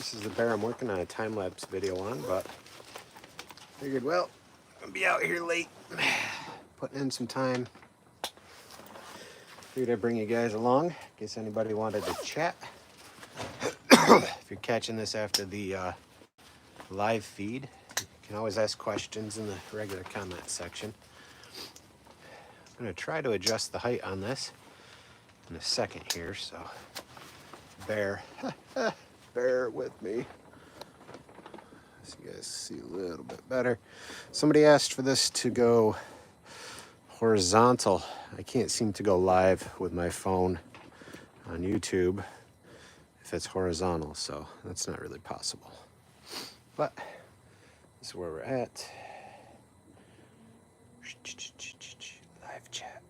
This is the bear I'm working on a time-lapse video on, but figured, well, I'm gonna be out here late, putting in some time. Figured I'd bring you guys along in case anybody wanted to chat. If you're catching this after the live feed, you can always ask questions in the regular comment section. I'm gonna try to adjust the height on this in a second here, so bear with me. So you guys see a little bit better. Somebody asked for this to go horizontal. I can't seem to go live with my phone on YouTube if it's horizontal, so that's not really possible. But this is where we're at. Live chat.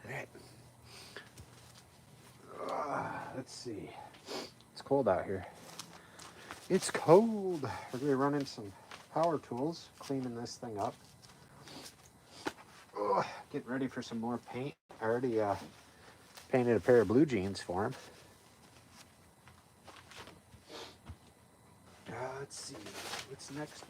All right. Let's see. It's cold out here. It's cold. We're going to be running some power tools, cleaning this thing up. Getting ready for some more paint. I already painted a pair of blue jeans for him. Let's see. What's next?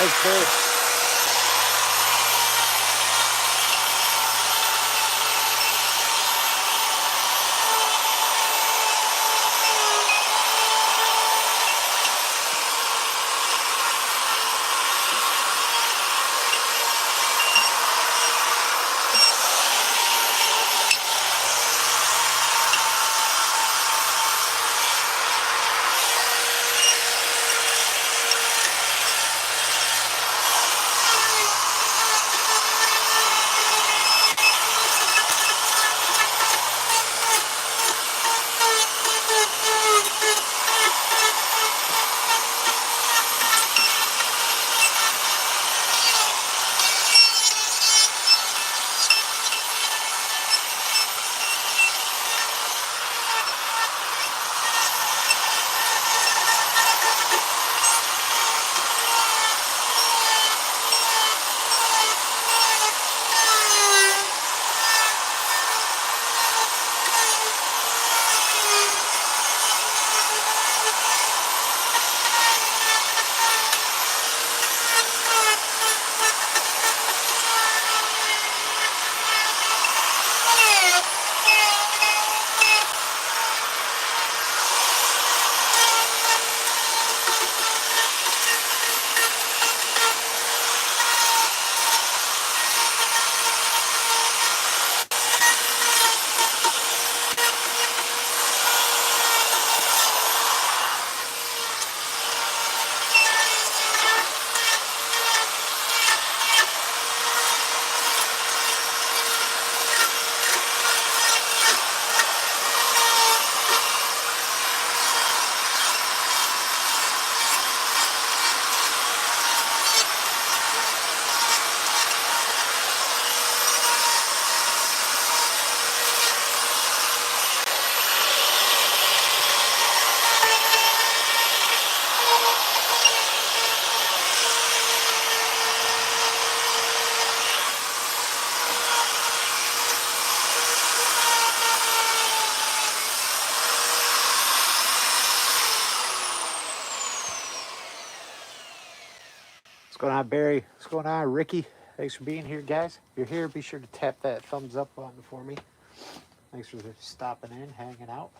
Okay. going on, Barry? What's going on, Ricky? Thanks for being here, guys. If you're here, be sure to tap that thumbs up button for me. Thanks for stopping in, hanging out.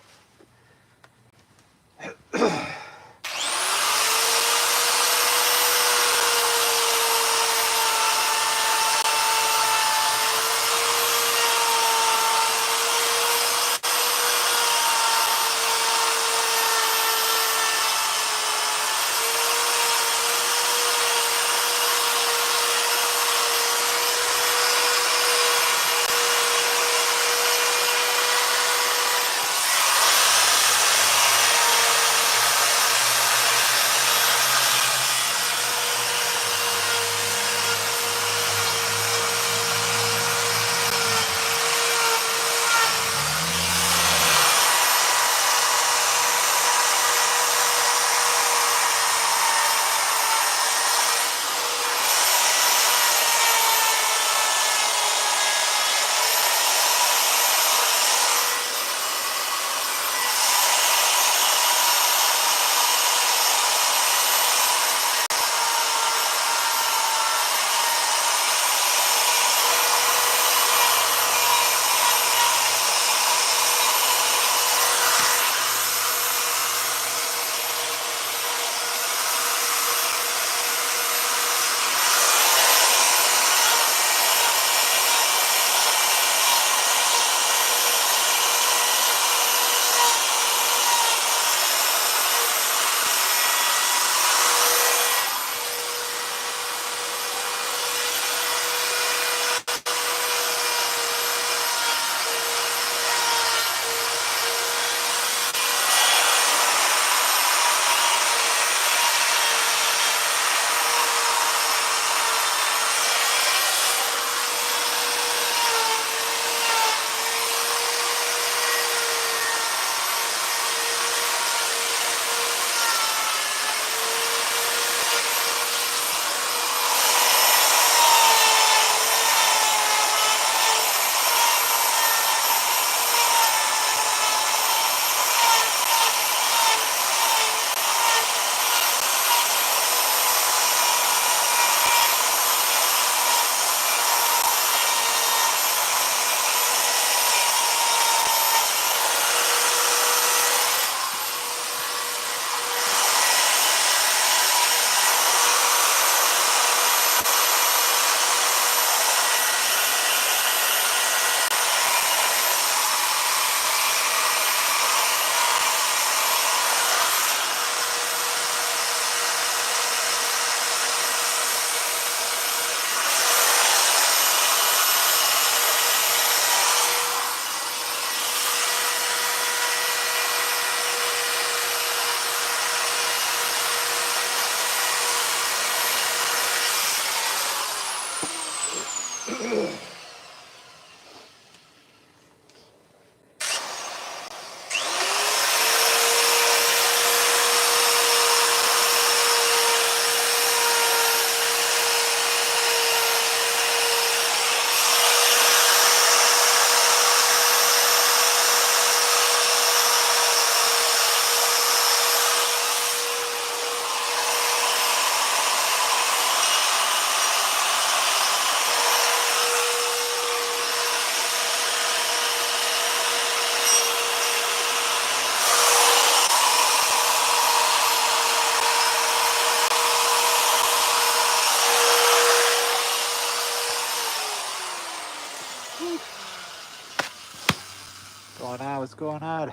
What's going on?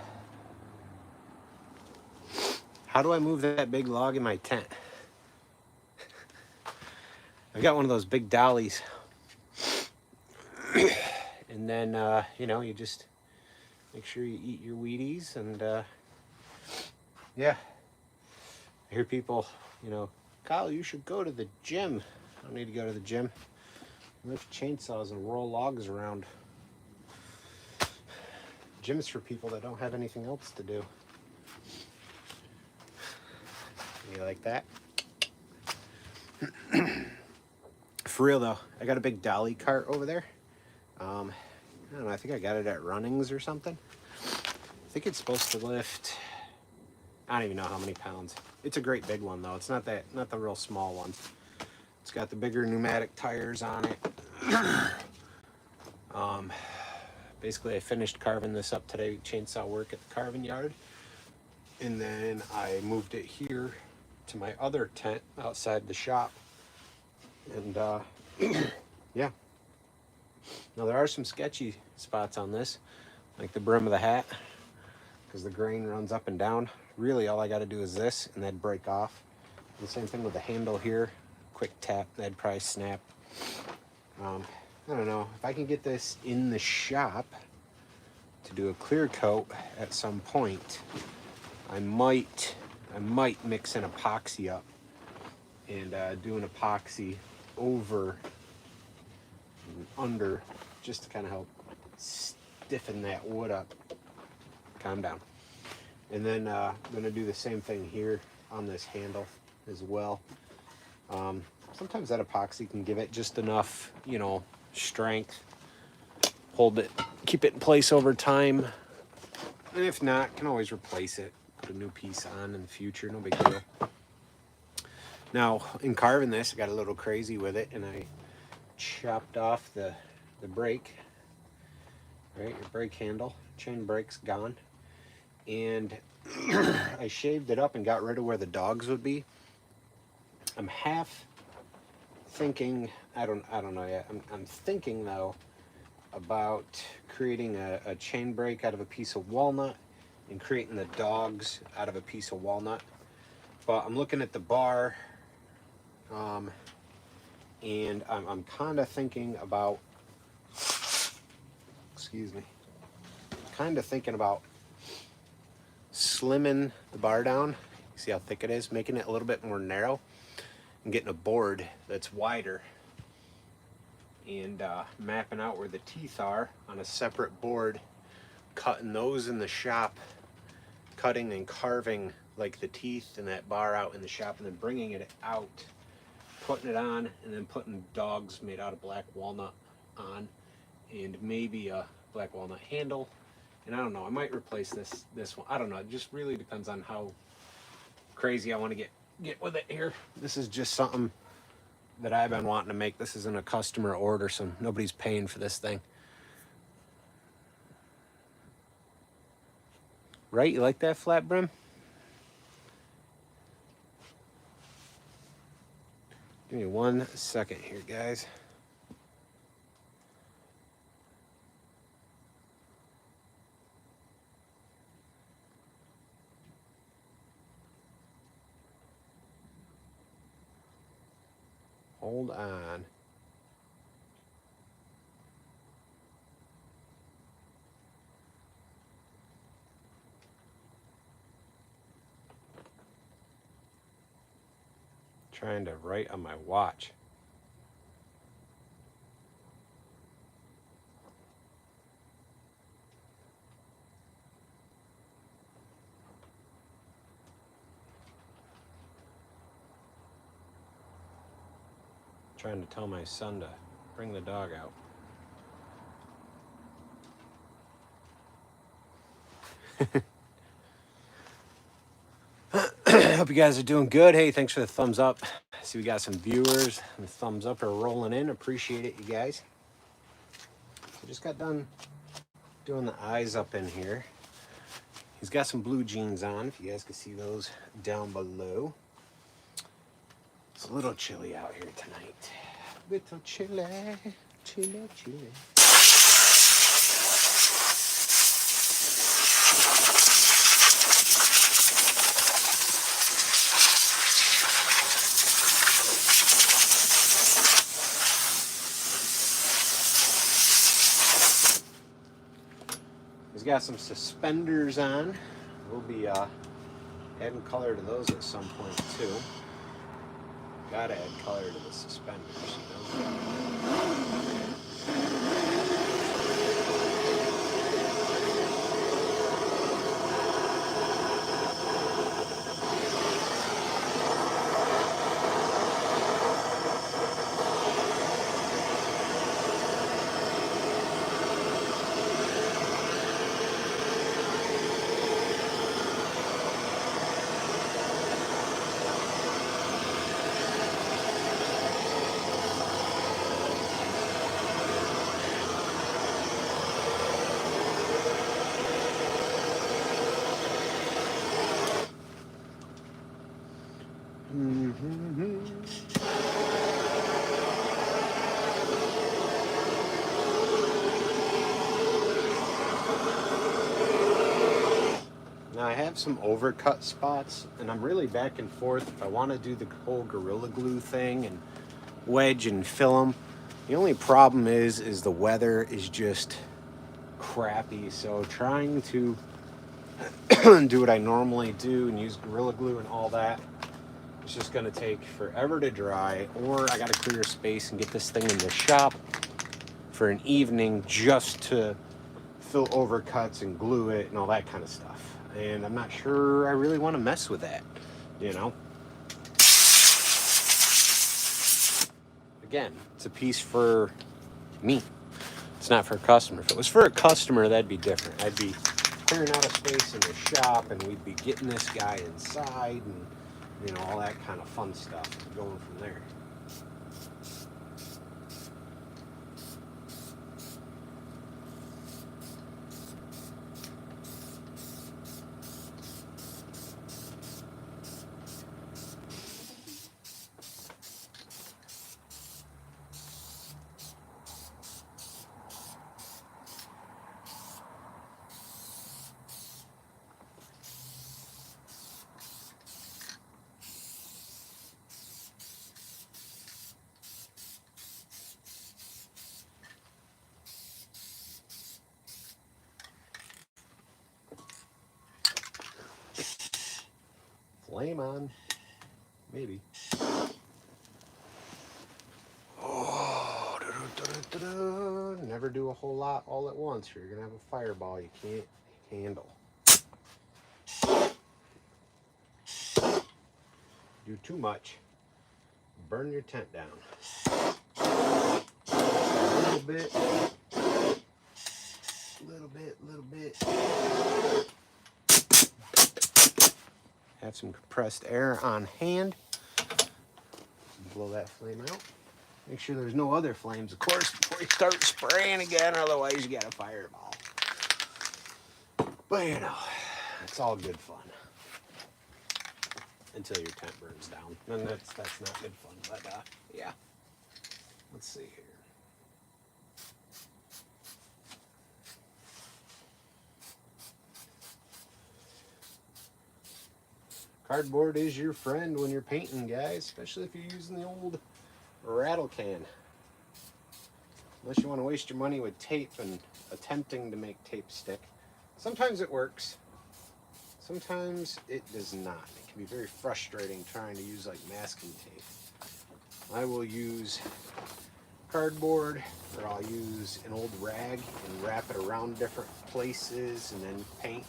How do I move that big log in my tent? I've got one of those big dollies. And then, you know, you just make sure you eat your Wheaties and, yeah. I hear people, you know, Kyle, you should go to the gym. I don't need to go to the gym. Lift chainsaws and roll logs around. Gym's for people that don't have anything else to do. You like that? For real though, I got a big dolly cart over there. I don't know, I think I got it at Runnings or something. I think it's supposed to lift, I don't even know how many pounds. It's a great big one though. It's not the real small one. It's got the bigger pneumatic tires on it. Basically, I finished carving this up today, chainsaw work at the carving yard. And then I moved it here to my other tent outside the shop. And yeah. Now there are some sketchy spots on this, like the brim of the hat, because the grain runs up and down. Really, all I got to do is this, and that'd break off. The same thing with the handle here. Quick tap, that'd probably snap. I don't know. If I can get this in the shop to do a clear coat at some point, I might mix an epoxy up and do an epoxy over and under, just to kind of help stiffen that wood up. Calm down. And then I'm going to do the same thing here on this handle as well. Sometimes that epoxy can give it just enough, you know, strength, hold it, keep it in place over time. And if not, can always replace it, put a new piece on in the future, no big deal. Now, in carving this, I got a little crazy with it, and I chopped off the brake, right, your brake handle, chain brake's gone. And I shaved it up and got rid of where the dogs would be. I'm half thinking, I don't know yet, I'm thinking though about creating a chain brake out of a piece of walnut and creating the dogs out of a piece of walnut. But I'm looking at the bar, and I'm kind of thinking about, excuse me, kind of thinking about slimming the bar down. See how thick it is? Making it a little bit more narrow and getting a board that's wider and mapping out where the teeth are on a separate board, cutting those in the shop, cutting and carving like the teeth and that bar out in the shop, and then bringing it out, putting it on, and then putting dogs made out of black walnut on, and maybe a black walnut handle. And I don't know, I might replace this one. I don't know, it just really depends on how crazy I want to get with it here. This is just something that I've been wanting to make. This isn't a customer order, so nobody's paying for this thing. Right, you like that flat brim? Give me 1 second here, guys. Hold on. Trying to write on my watch. Trying to tell my son to bring the dog out. Hope you guys are doing good. Hey, thanks for the thumbs up. I see we got some viewers. The thumbs up are rolling in. Appreciate it, you guys. So just got done doing the eyes up in here. He's got some blue jeans on, if you guys can see those down below. It's a little chilly out here tonight. Little chilly, chilly, chilly. He's got some suspenders on. We'll be adding color to those at some point too. Gotta add color to the suspenders, you know. have some overcut spots, and I'm really back and forth if I want to do the whole Gorilla Glue thing and wedge and fill them. The only problem is the weather is just crappy, so trying to do what I normally do and use Gorilla Glue and all that, it's just going to take forever to dry, or I got to clear space and get this thing in the shop for an evening just to fill overcuts and glue it and all that kind of stuff. And I'm not sure I really want to mess with that, you know? Again, it's a piece for me. It's not for a customer. If it was for a customer, that'd be different. I'd be clearing out a space in the shop and we'd be getting this guy inside and, you know, all that kind of fun stuff going from there. Flame on. Maybe. Oh, never do a whole lot all at once, or you're going to have a fireball you can't handle. Do too much, burn your tent down. A little bit. Have some compressed air on hand. Blow that flame out. Make sure there's no other flames, of course, before you start spraying again, otherwise you got a fireball. But you know, it's all good fun. Until your tent burns down. And that's not good fun, but yeah. Let's see here. Cardboard is your friend when you're painting, guys, especially if you're using the old rattle can. Unless you want to waste your money with tape and attempting to make tape stick. Sometimes it works. Sometimes it does not. It can be very frustrating trying to use like masking tape. I will use cardboard, or I'll use an old rag and wrap it around different places and then paint.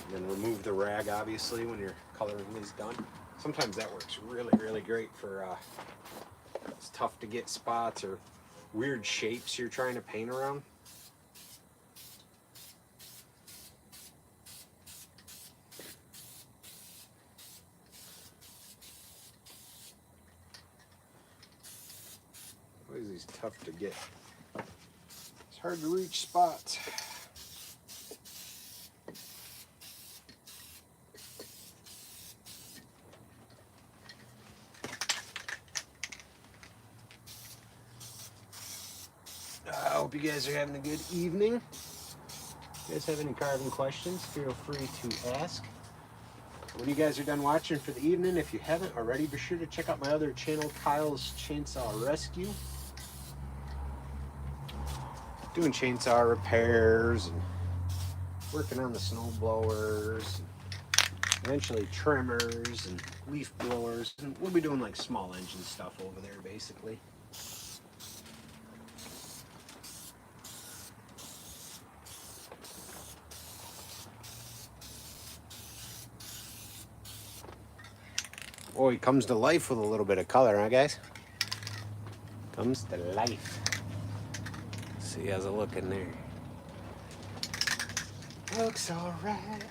And then remove the rag, obviously, when your coloring is done. Sometimes that works really, really great for it's tough to get spots or weird shapes you're trying to paint around. Always these tough to get. It's hard to reach spots. I hope you guys are having a good evening. If you guys have any carving questions, feel free to ask. When you guys are done watching for the evening, if you haven't already, be sure to check out my other channel, Kyle's Chainsaw Rescue. Doing chainsaw repairs and working on the snow blowers, and eventually trimmers and leaf blowers. And we'll be doing like small engine stuff over there, basically. Boy, he comes to life with a little bit of color, huh, guys? Comes to life. Let's see how's it looking there. Looks all right.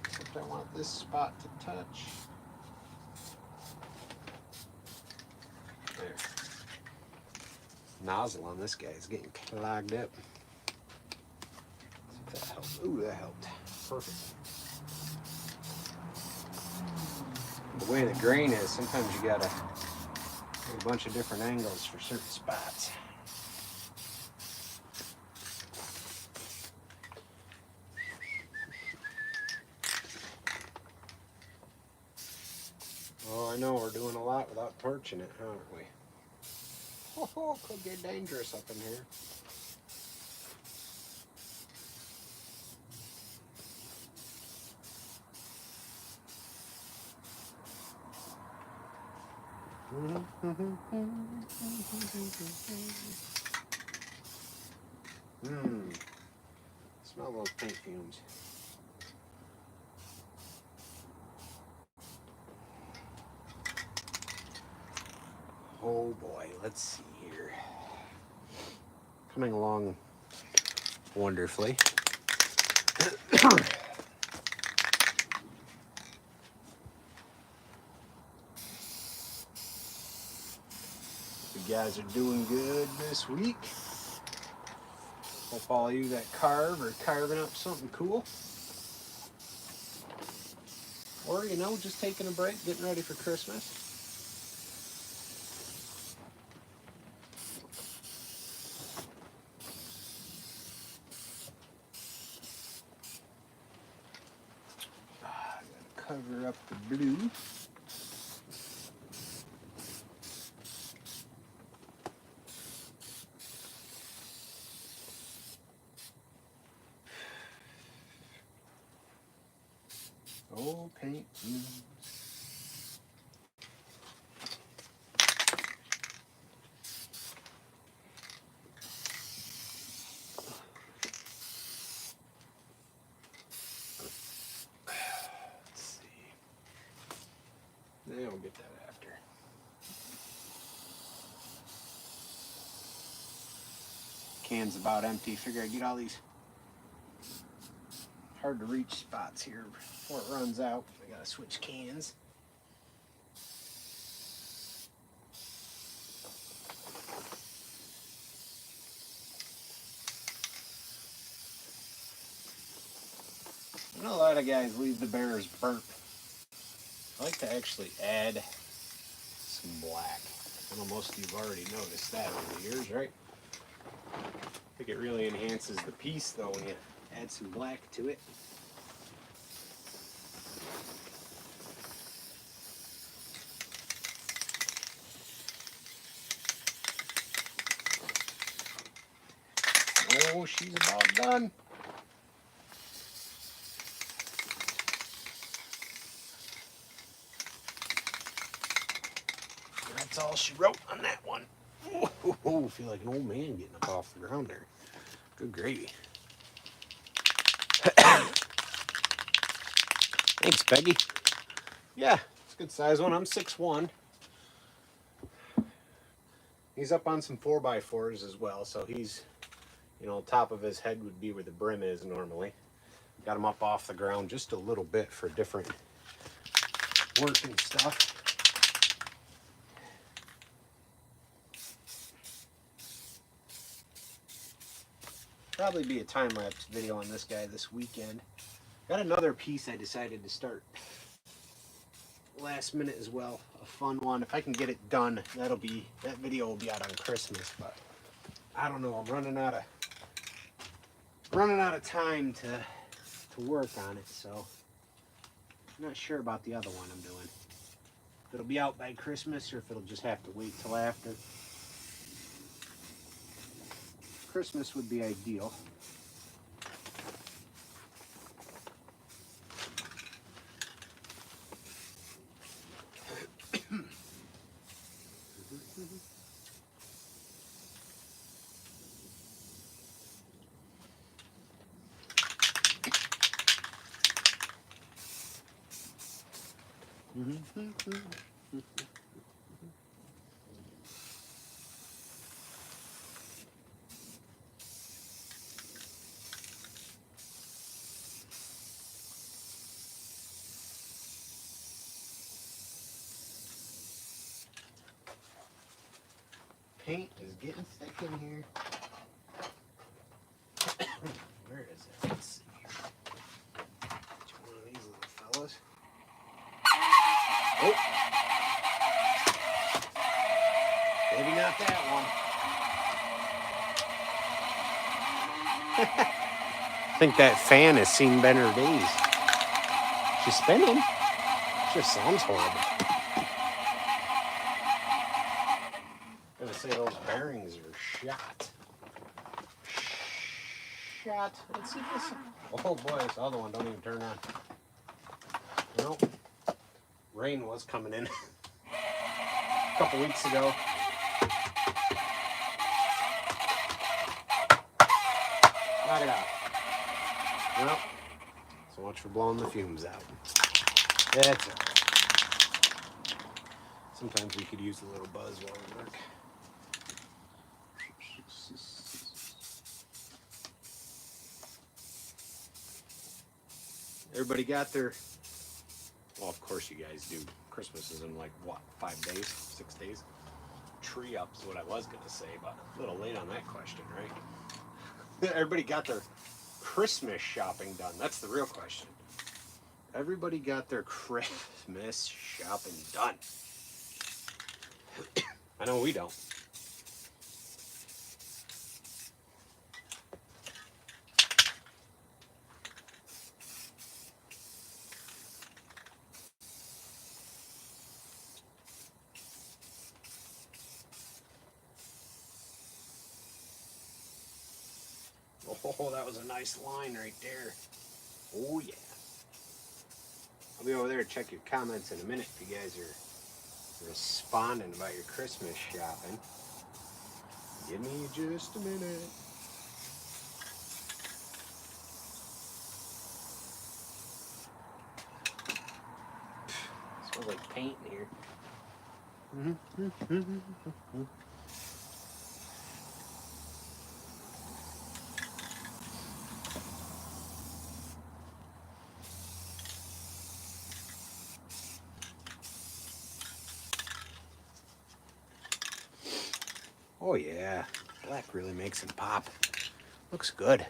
Except I want this spot to touch. There. Nozzle on this guy is getting clogged up. See if that helped. Ooh, that helped. Perfect. The way the grain is, sometimes you gotta get a bunch of different angles for certain spots. know, we're doing a lot without torching it, aren't we? Oh, could get dangerous up in here. Smell those paint fumes. Oh boy, let's see here. Coming along wonderfully. You guys are doing good this week. Hope all of you that carve are carving up something cool. Or, you know, just taking a break, getting ready for Christmas. Cover up the blue. Oh, paint fumes. Let's see. Then we'll get that after. Can's about empty. Figure I'd get all these hard to reach spots here before it runs out. I gotta switch cans. I know a lot of guys leave the bears burnt. I like to actually add some black. I know most of you have already noticed that over the years, right? I think it really enhances the piece though when you add some black to it. Oh, she's about done. That's all she wrote on that one. Oh, feel like an old man getting up off the ground there. Good gravy. Thanks, Peggy. Yeah, it's a good size one. I'm 6'1". He's up on some 4x4s as well, so he's, you know, top of his head would be where the brim is normally. Got him up off the ground just a little bit for different work and stuff. Probably be a time-lapse video on this guy this weekend. Got another piece I decided to start last minute as well. A fun one. If I can get it done, that video will be out on Christmas, but I don't know. I'm running out of time to work on it, so I'm not sure about the other one I'm doing. If it'll be out by Christmas or if it'll just have to wait till after. Christmas would be ideal. Paint is getting thick in here. Where is it? Let's see. Which one of these little fellas? Oh! Maybe not that one. I think that fan has seen better days. She's spinning. It just sounds horrible. bearings are shot. Shot. Let's see if this. Oh boy, this other one don't even turn on. Nope. Rain was coming in a couple weeks ago. Knock it out. Well, so much for blowing the fumes out. That's it. Sometimes we could use a little buzz while we work. Everybody got their, well, of course you guys do. Christmas is in like, what, 5 days, 6 days? Tree up is what I was going to say, but a little late on that question, right? Everybody got their Christmas shopping done. That's the real question. Everybody got their Christmas shopping done. I know we don't. Oh, that was a nice line right there. Oh, yeah. I'll be over there to check your comments in a minute if you guys are responding about your Christmas shopping. Give me just a minute. Smells like paint in here. Oh yeah, black really makes it pop. Looks good.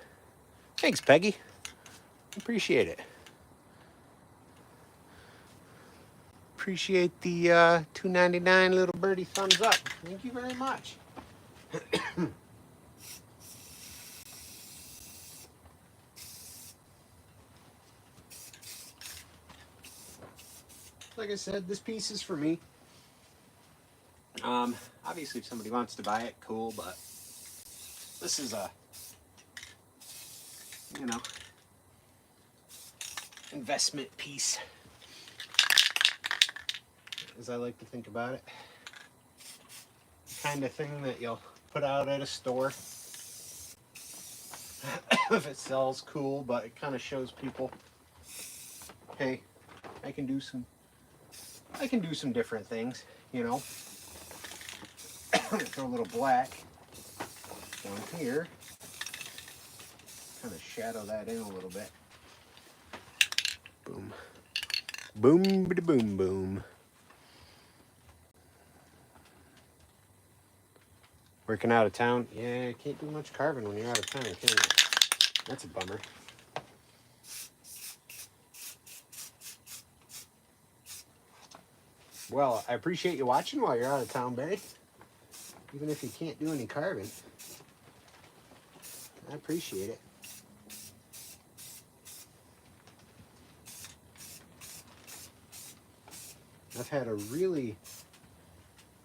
Thanks, Peggy. Appreciate it. Appreciate the $2.99 little birdie thumbs up. Thank you very much. Like I said, this piece is for me. Obviously if somebody wants to buy it, cool, but this is a, you know, investment piece, as I like to think about it. Kind of thing that you'll put out at a store. If it sells, cool, but it kind of shows people, hey, I can do some different things, you know. Throw a little black down here, kind of shadow that in a little bit. Boom. Boom, boom, boom. Working out of town? Yeah, can't do much carving when you're out of town, can you? That's a bummer. Well, I appreciate you watching while you're out of town, Barry. Even if you can't do any carving. I appreciate it. I've had a really,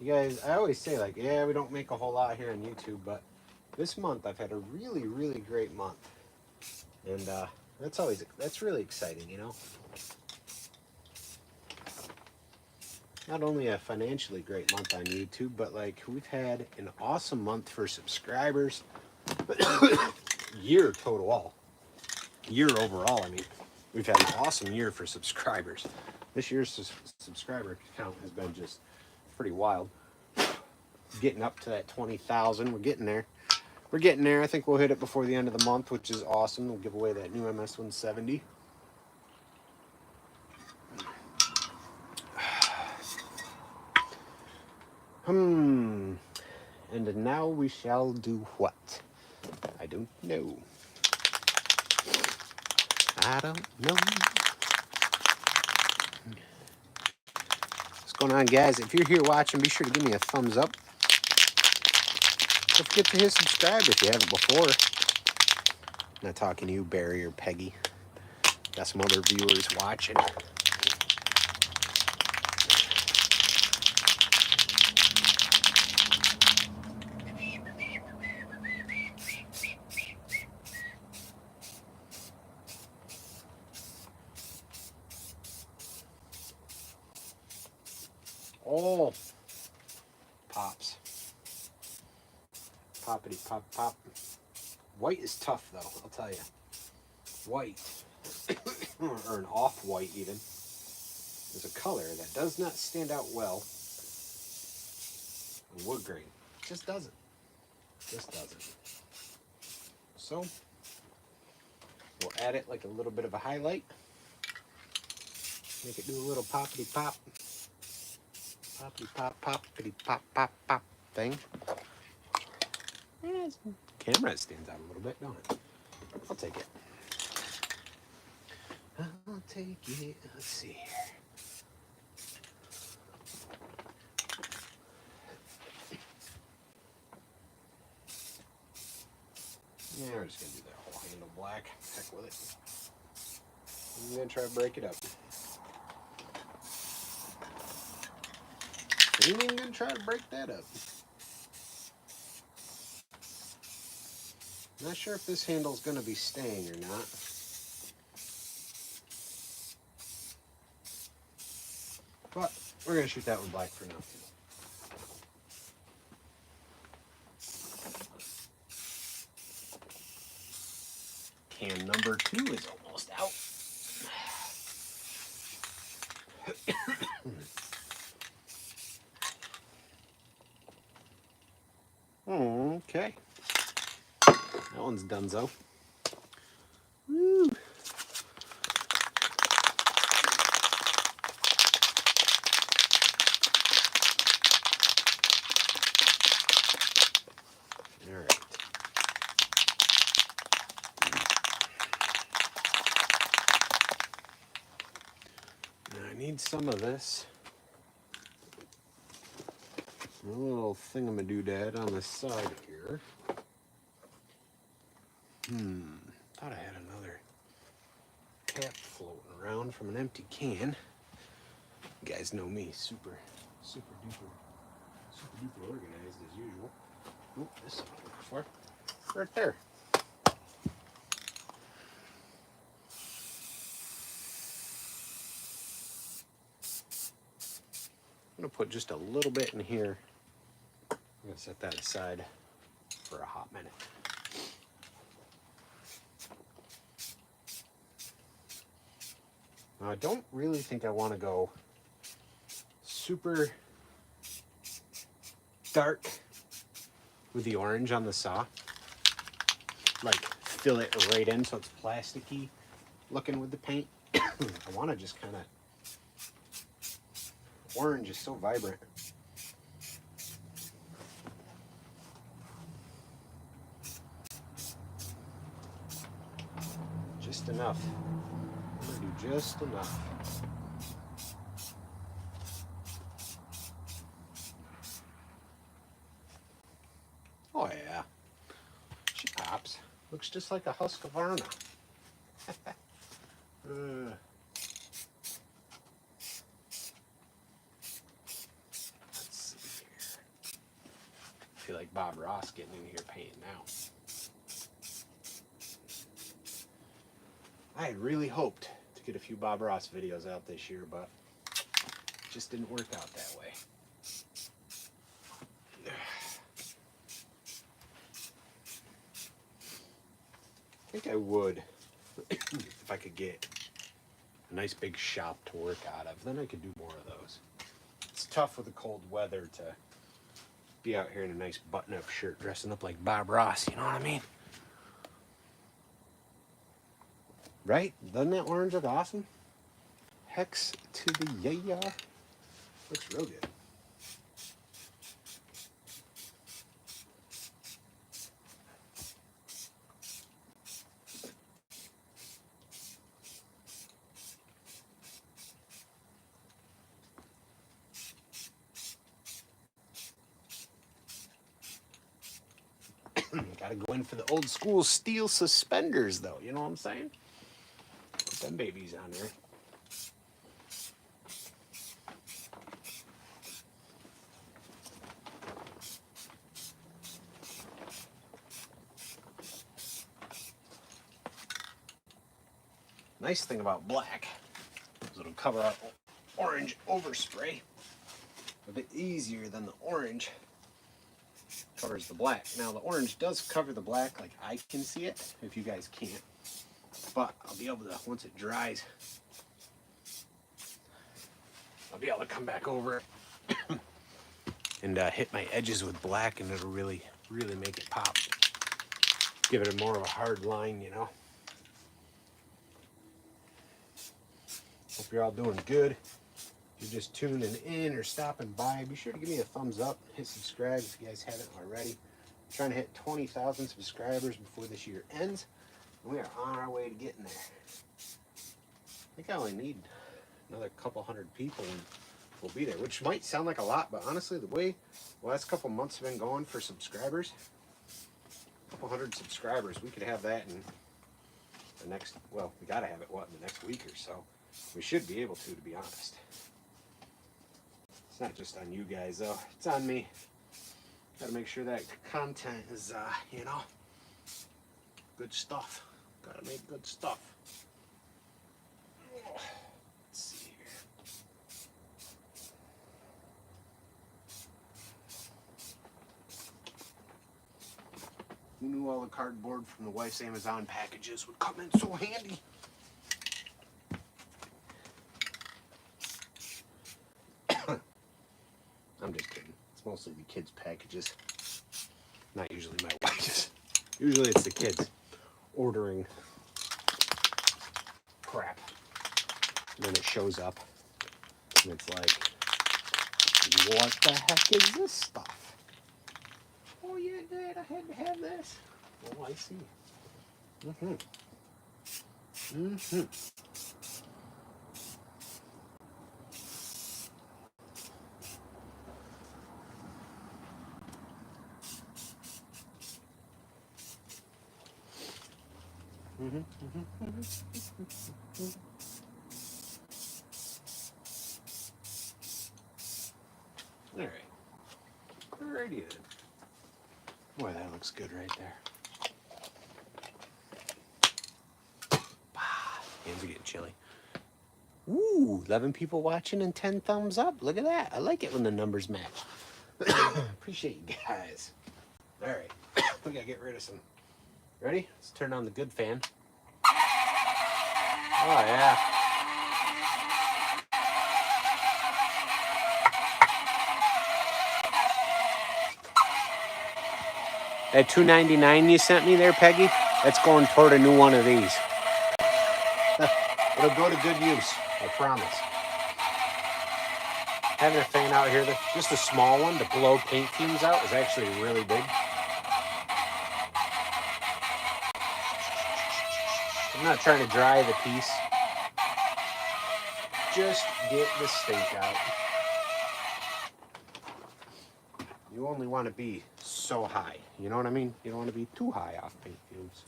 you guys, I always say like, yeah, we don't make a whole lot here on YouTube, but this month I've had a really, really great month. And that's really exciting, you know? Not only a financially great month on YouTube, but like we've had an awesome month for subscribers. Year overall, I mean, we've had an awesome year for subscribers. This year's subscriber count has been just pretty wild. Getting up to that 20,000, we're getting there. We're getting there. I think we'll hit it before the end of the month, which is awesome. We'll give away that new MS-170. And now we shall do what? I don't know. I don't know. What's going on, guys? If you're here watching, be sure to give me a thumbs up. Don't forget to hit subscribe if you haven't before. I'm not talking to you, Barry or Peggy. Got some other viewers watching. all pops. Poppity pop pop. White is tough though, I'll tell you. White, or an off-white even, is a color that does not stand out well on wood grain. Just doesn't. Just doesn't. So we'll add it like a little bit of a highlight. Make it do a little poppity pop. Poppity pop, poppity pop, pop, pop thing. Yeah, camera stands out a little bit, don't it? I'll take it. I'll take it. Let's see here. Yeah, we're just going to do that whole handle black. Heck with it. I'm going to try to break it up. Ain't even going to try to break that up. Not sure if this handle's going to be staying or not. But we're going to shoot that with black for now. Can number 2 is almost out. Okay. That one's donezo. Woo. All right. Now I need some of this. A little thingamadoodad on the side here. Thought I had another cap floating around from an empty can. You guys know me, super duper organized as usual. Oh, this is what I'm looking for. Right there. I'm gonna put just a little bit in here. I'm gonna set that aside for a hot minute. Now I don't really think I want to go super dark with the orange on the saw. Like fill it right in so it's plasticky looking with the paint. I want to just kind of, orange is so vibrant. Just enough. I'm gonna do just enough. Oh yeah, she pops. Looks just like a Husqvarna. Let's see here. I feel like Bob Ross getting in here painting now. I had really hoped to get a few Bob Ross videos out this year, but it just didn't work out that way. I think I would, if I could get a nice big shop to work out of, then I could do more of those. It's tough with the cold weather to be out here in a nice button-up shirt dressing up like Bob Ross, you know what I mean? Right? Doesn't that orange look awesome? Hex to the yeah. Looks real good. Gotta go in for the old school steel suspenders though, you know what I'm saying? Put them babies on there. Nice thing about black is it'll cover up orange overspray. a bit easier than the orange covers the black. Now the orange does cover the black, like I can see it, if you guys can't. But I'll be able to, once it dries, I'll be able to come back over it and hit my edges with black, and it'll really make it pop. Give it a more of a hard line, you know. Hope you're all doing good. If you're just tuning in or stopping by, be sure to give me a thumbs up, hit subscribe if you guys haven't already. I'm trying to hit 20,000 subscribers before this year ends, and we are on our way to getting there. I think I only need another couple hundred people and we'll be there, which might sound like a lot, but honestly, the way the last couple months have been going for subscribers, a couple hundred subscribers, we could have that in the next, well, we got to have it, what, in the next week or so. We should be able to be honest. It's not just on you guys, though. It's on me. Got to make sure that content is, you know, good stuff. Got to make good stuff. Let's see here. Who knew all the cardboard from the wife's Amazon packages would come in so handy? I'm just kidding. It's mostly the kids' packages. Not usually my wife's. Usually it's the kids ordering crap. And then it shows up. And it's like, what the heck is this stuff? Oh yeah, Dad, I had to have this. Oh, I see. All right. Alrighty then. Boy, that looks good right there. Hands are getting chilly. Ooh, 11 people watching and 10 thumbs up. Look at that. I like it when the numbers match. Appreciate you guys. All right. We got to get rid of some. Ready? Let's turn on the good fan. Oh, yeah. That $2.99 you sent me there, Peggy, that's going toward a new one of these. It'll go to good use, I promise. Having a fan out here, just a small one to blow paint fumes out, is actually really big. I'm not trying to dry the piece. Just get the stink out. You only want to be so high. You know what I mean? You don't want to be too high off paint fumes.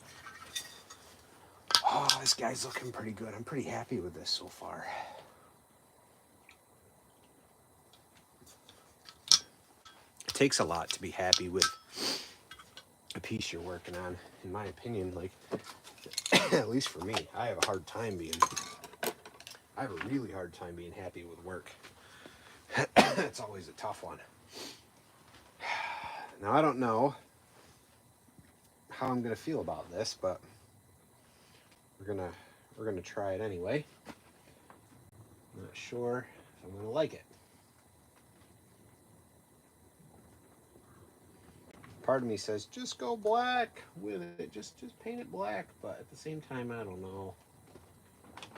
Oh, this guy's looking pretty good. I'm pretty happy with this so far. It takes a lot to be happy with a piece you're working on, in my opinion. Like, at least for me, I have a really hard time being happy with work. It's always a tough one. Now, I don't know how I'm gonna feel about this, but we're gonna try it anyway. I'm not sure if I'm gonna like it. Part of me says just go black with it, just paint it black, but at the same time, I don't know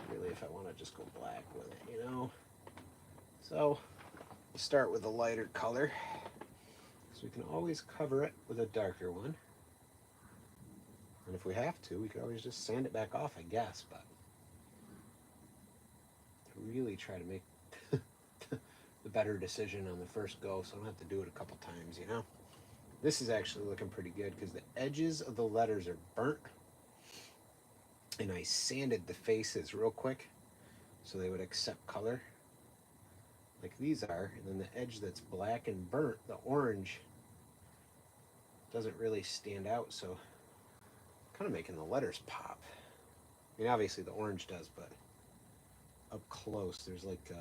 really if I want to just go black with it, you know. So we'll start with a lighter color, so we can always cover it with a darker one. And if we have to, we could always just sand it back off, I guess, but really try to make the better decision on the first go, so I don't have to do it a couple times, you know. This is actually looking pretty good because the edges of the letters are burnt, and I sanded the faces real quick so they would accept color like these are, and then the edge that's black and burnt, the orange, doesn't really stand out, so kind of making the letters pop. I mean, obviously the orange does, but up close there's like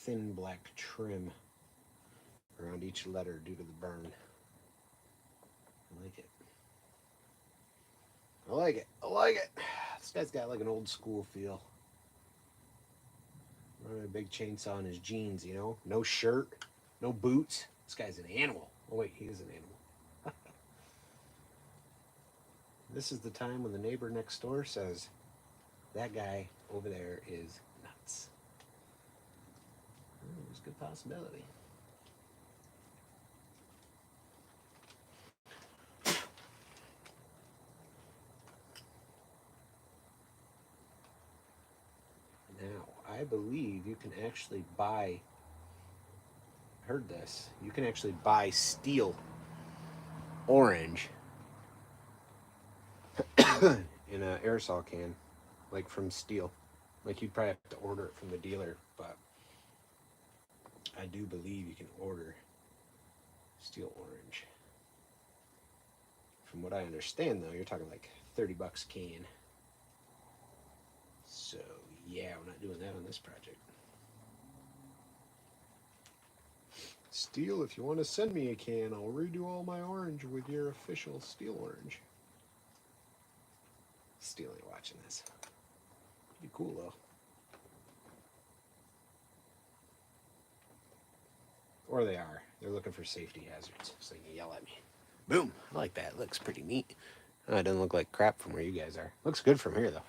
thin black trim around each letter due to the burn. I like it. I like it. I like it. This guy's got like an old school feel. Running a big chainsaw in his jeans, you know? No shirt, no boots. This guy's an animal. Oh wait, he is an animal. This is the time when the neighbor next door says, that guy over there is nuts. Oh, there's a good possibility. Now, I believe you can actually buy, heard this, you can actually buy steel orange in an aerosol can, like from steel. Like you'd probably have to order it from the dealer, but I do believe you can order steel orange. From what I understand though, you're talking like $30 a can. So yeah, we're not doing that on this project. Steel, if you want to send me a can, I'll redo all my orange with your official steel orange. Steel ain't watching this. Pretty cool though. Or they are. They're looking for safety hazards, so they can yell at me. Boom! I like that. It looks pretty neat. Oh, it doesn't look like crap from where you guys are. Looks good from here though.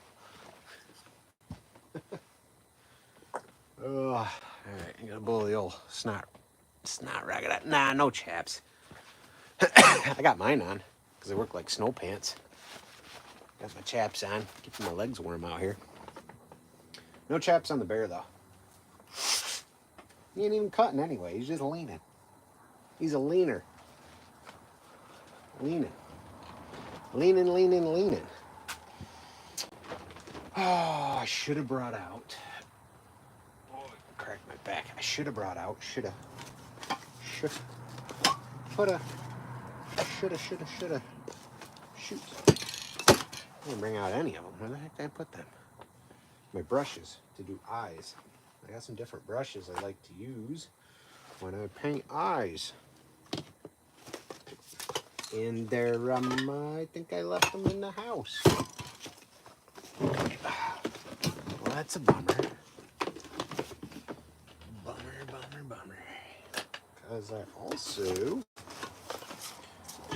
Oh, all right. I'm gonna blow the old snot ragged out. Nah, no chaps. I got mine on because they work like snow pants. Got my chaps on, keeping my legs warm out here. No chaps on the bear though. He ain't even cutting anyway. He's just leaning. He's a leaner. Leaning. Leaning. Oh, I should have brought out. Oh, it cracked my back. I should have brought out. Shoulda. Shoot. I didn't bring out any of them. Where the heck did I put them? My brushes to do eyes. I got some different brushes I like to use when I paint eyes. And they're, I think I left them in the house. Well, that's a bummer. Bummer. Because I also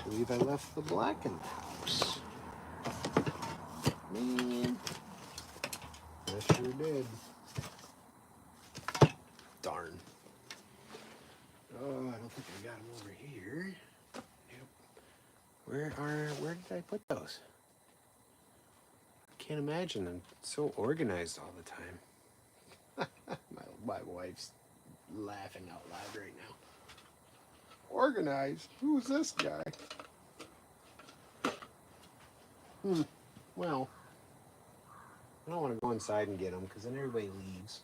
believe I left the black in the house. Man. I sure did. Darn. Oh, I don't think I got them over here. Nope. Where did I put those? I can't imagine. I'm so organized all the time. my wife's laughing out loud right now. Organized? Who's this guy? Well, I don't want to go inside and get them because then everybody leaves.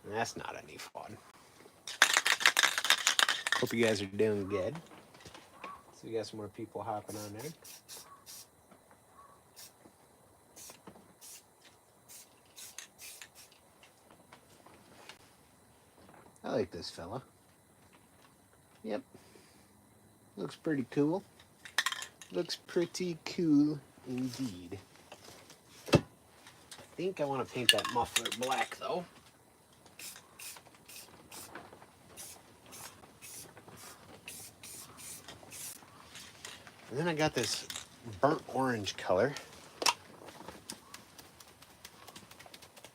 And that's not any fun. Hope you guys are doing good. So we got some more people hopping on there. I like this fella. Yep. Looks pretty cool. Looks pretty cool indeed. I think I want to paint that muffler black though. And then I got this burnt orange color.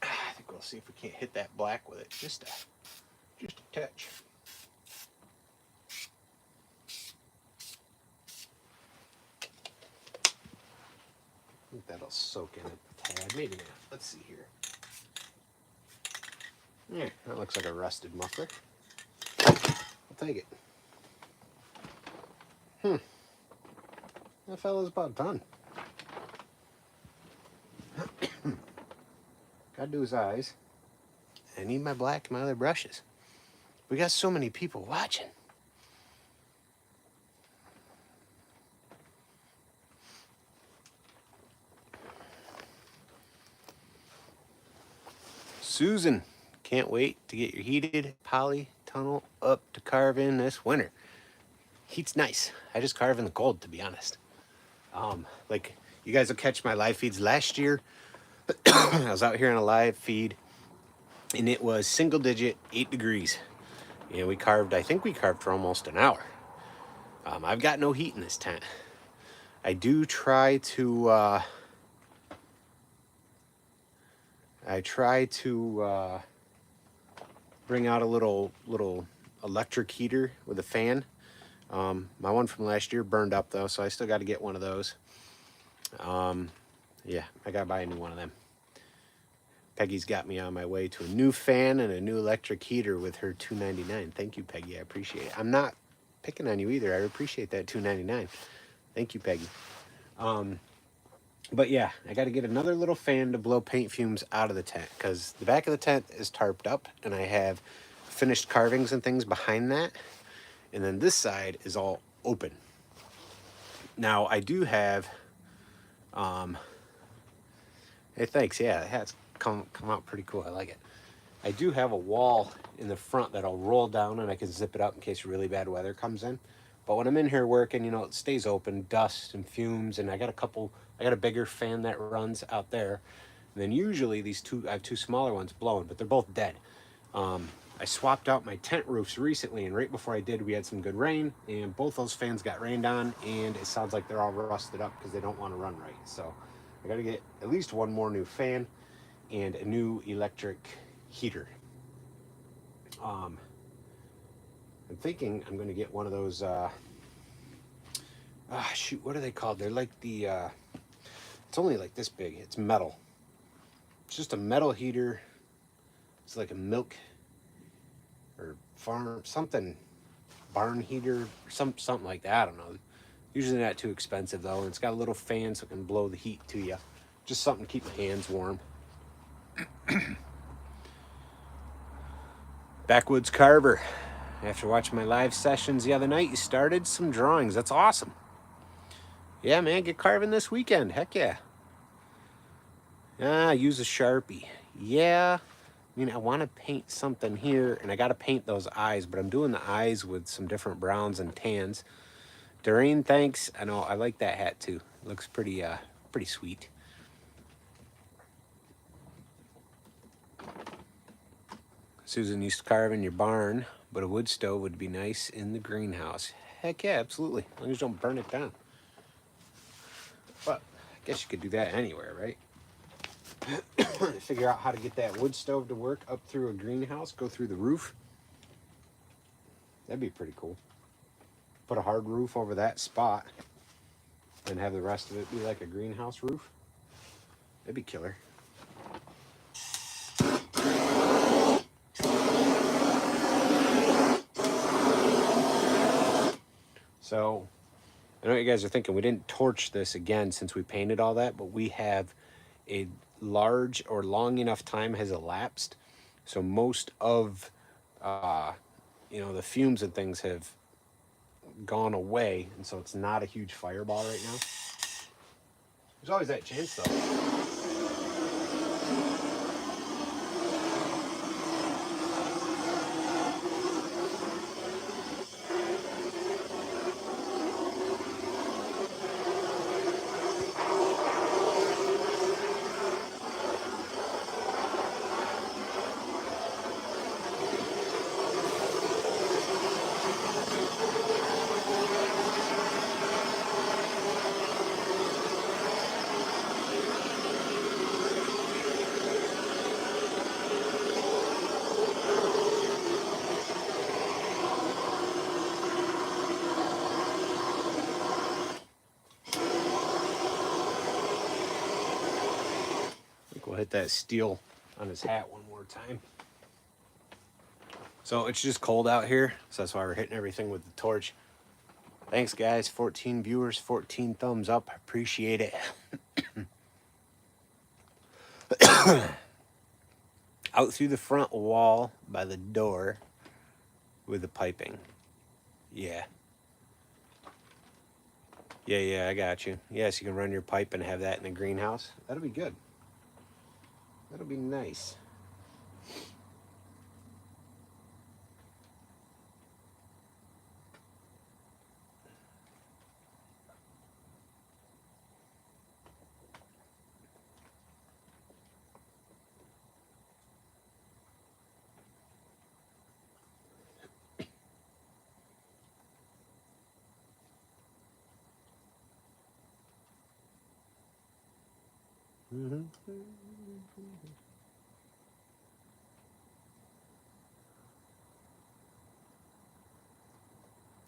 I think we'll see if we can't hit that black with it. Just a touch. I think that'll soak in a tad. Maybe not. Let's see here. Yeah, that looks like a rusted muffler. I'll take it. That fella's about done. Gotta do his eyes. I need my black and my other brushes. We got so many people watching. Susan Can't wait to get your heated poly tunnel up to carve in this winter. Heat's nice. I just carve in the cold, to be honest. Like, you guys will catch my live feeds last year. I was out here on a live feed, and it was single digit, 8 degrees. And we carved, I think we carved for almost an hour. I've got no heat in this tent. I do try to, bring out a little electric heater with a fan. My one from last year burned up though, so I still got to get one of those. Yeah, I got to buy a new one of them. Peggy's got me on my way to a new fan and a new electric heater with her $2.99. Thank you, Peggy. I appreciate it. I'm not picking on you either. I appreciate that $2.99. Thank you, Peggy. But yeah, I got to get another little fan to blow paint fumes out of the tent, because the back of the tent is tarped up and I have finished carvings and things behind that. And then this side is all open. Now I do have, hey, thanks. Yeah, the hat's come out pretty cool. I like it. I do have a wall in the front that I'll roll down and I can zip it up in case really bad weather comes in. But when I'm in here working, you know, it stays open, dust and fumes, and I got a bigger fan that runs out there. And then usually I have two smaller ones blowing, but they're both dead. I swapped out my tent roofs recently, and right before I did, we had some good rain, and both those fans got rained on, and it sounds like they're all rusted up because they don't want to run right. So I got to get at least one more new fan and a new electric heater. I'm thinking I'm going to get one of those, shoot, what are they called? They're like it's only like this big. It's metal. It's just a metal heater. It's like a milk or barn heater, something like that. I don't know. Usually not too expensive though, and it's got a little fan so it can blow the heat to you. Just something to keep my hands warm. Backwoods Carver. After watching my live sessions the other night, you started some drawings. That's awesome. Yeah, man, get carving this weekend. Heck yeah. Use a Sharpie. Yeah. I mean, I want to paint something here, and I got to paint those eyes, but I'm doing the eyes with some different browns and tans. Doreen, thanks. I know, I like that hat too. It looks pretty sweet. Susan used to carve in your barn, but a wood stove would be nice in the greenhouse. Heck yeah, absolutely. As long as you don't burn it down. But I guess you could do that anywhere, right? Figure out how to get that wood stove to work up through a greenhouse, go through the roof. That'd be pretty cool. Put a hard roof over that spot and have the rest of it be like a greenhouse roof. That'd be killer. So, I know what you guys are thinking. We didn't torch this again since we painted all that, but we have a large or long enough time has elapsed. So most of, the fumes and things have gone away. And so it's not a huge fireball right now. There's always that chance though. We'll hit that steel on his hat one more time. So it's just cold out here, so that's why we're hitting everything with the torch. Thanks guys, 14 viewers, 14 thumbs up, appreciate it. Out through the front wall by the door with the piping. Yeah, I got you. Yes, you can run your pipe and have that in the greenhouse. That'll be good. That'll be nice.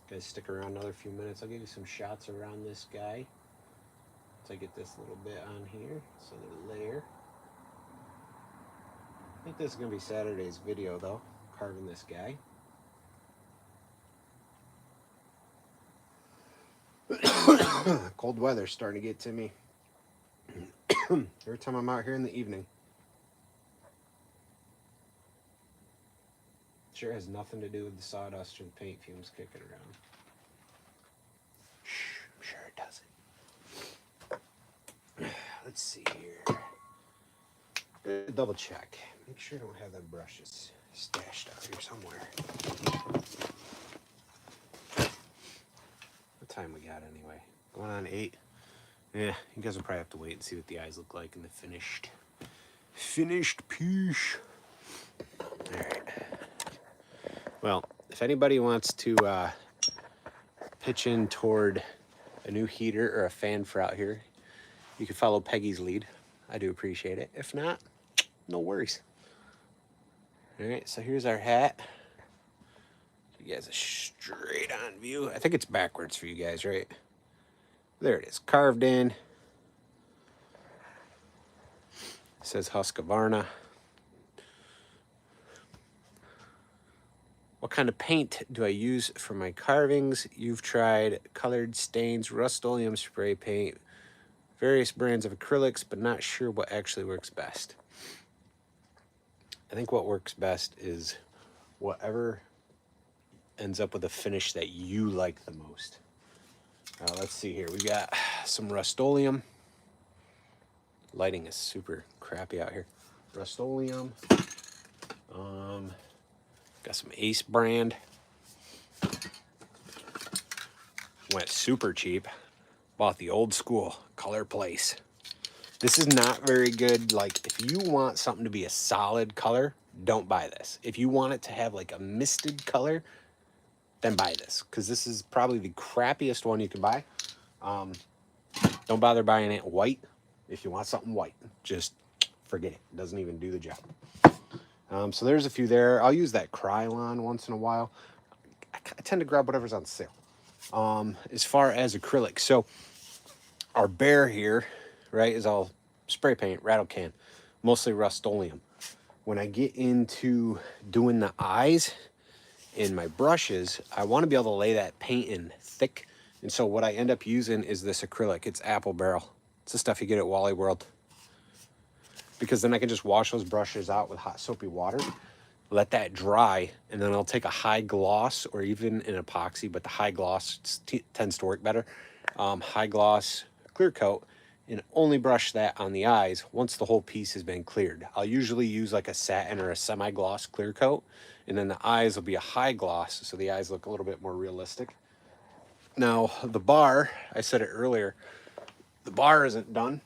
Guys, stick around another few minutes. I'll give you some shots around this guy. So I get this little bit on here, so the layer. I think this is going to be Saturday's video, though, carving this guy. Cold weather's starting to get to me. Every time I'm out here in the evening. Sure has nothing to do with the sawdust or the paint fumes kicking around. Shh, I'm sure it doesn't. Let's see here. Double check. Make sure I don't have the brushes stashed out here somewhere. What time we got anyway? Going on 8. Yeah, you guys will probably have to wait and see what the eyes look like in the finished piece. All right. Well, if anybody wants to pitch in toward a new heater or a fan for out here, you can follow Peggy's lead. I do appreciate it. If not, no worries. All right, so here's our hat. You guys a straight on view. I think it's backwards for you guys, right? There it is, carved in. It says Husqvarna. What kind of paint do I use for my carvings? You've tried colored stains, Rust-Oleum spray paint, various brands of acrylics, but not sure what actually works best. I think what works best is whatever ends up with a finish that you like the most. Let's see here. We got some Rust-Oleum. Lighting is super crappy out here. Rust-Oleum. Got some Ace brand. Went super cheap. Bought the old school Color Place. This is not very good. Like, if you want something to be a solid color, don't buy this. If you want it to have like a misted color, then buy this, because this is probably the crappiest one you can buy. Don't bother buying it white. If you want something white, just forget it. It doesn't even do the job. So there's a few there. I'll use that Krylon once in a while. I tend to grab whatever's on sale. As far as acrylic, so our bear here, right, is all spray paint, rattle can, mostly Rust-Oleum. When I get into doing the eyes in my brushes, I want to be able to lay that paint in thick. And so what I end up using is this acrylic. It's Apple Barrel. It's the stuff you get at Wally World. Because then I can just wash those brushes out with hot soapy water, let that dry, and then I'll take a high gloss or even an epoxy, but the high gloss tends to work better. High gloss clear coat, and only brush that on the eyes once the whole piece has been cleared. I'll usually use like a satin or a semi-gloss clear coat, and then the eyes will be a high gloss, so the eyes look a little bit more realistic. Now, the bar, I said it earlier, the bar isn't done.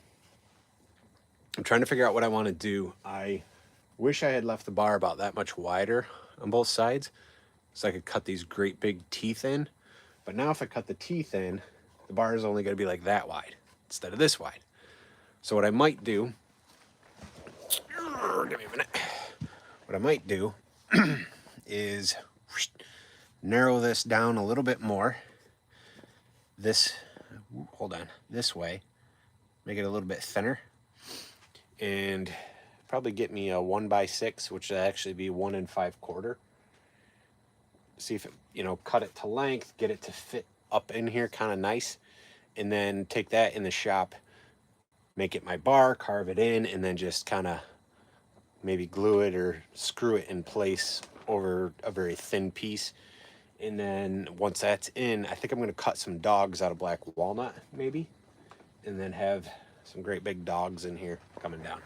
I'm trying to figure out what I want to do. I wish I had left the bar about that much wider on both sides, so I could cut these great big teeth in. But now if I cut the teeth in, the bar is only going to be like that wide instead of this wide. So what I might do, give me a minute. What I might do is narrow this down a little bit more. This way, make it a little bit thinner, and probably get me a 1x6, which would actually be 1 5/4. See if it, cut it to length, get it to fit up in here kind of nice, and then take that in the shop, make it my bar, carve it in, and then just kind of maybe glue it or screw it in place over a very thin piece. And then once that's in, I think I'm going to cut some dogs out of black walnut, maybe, and then have some great big dogs in here coming down.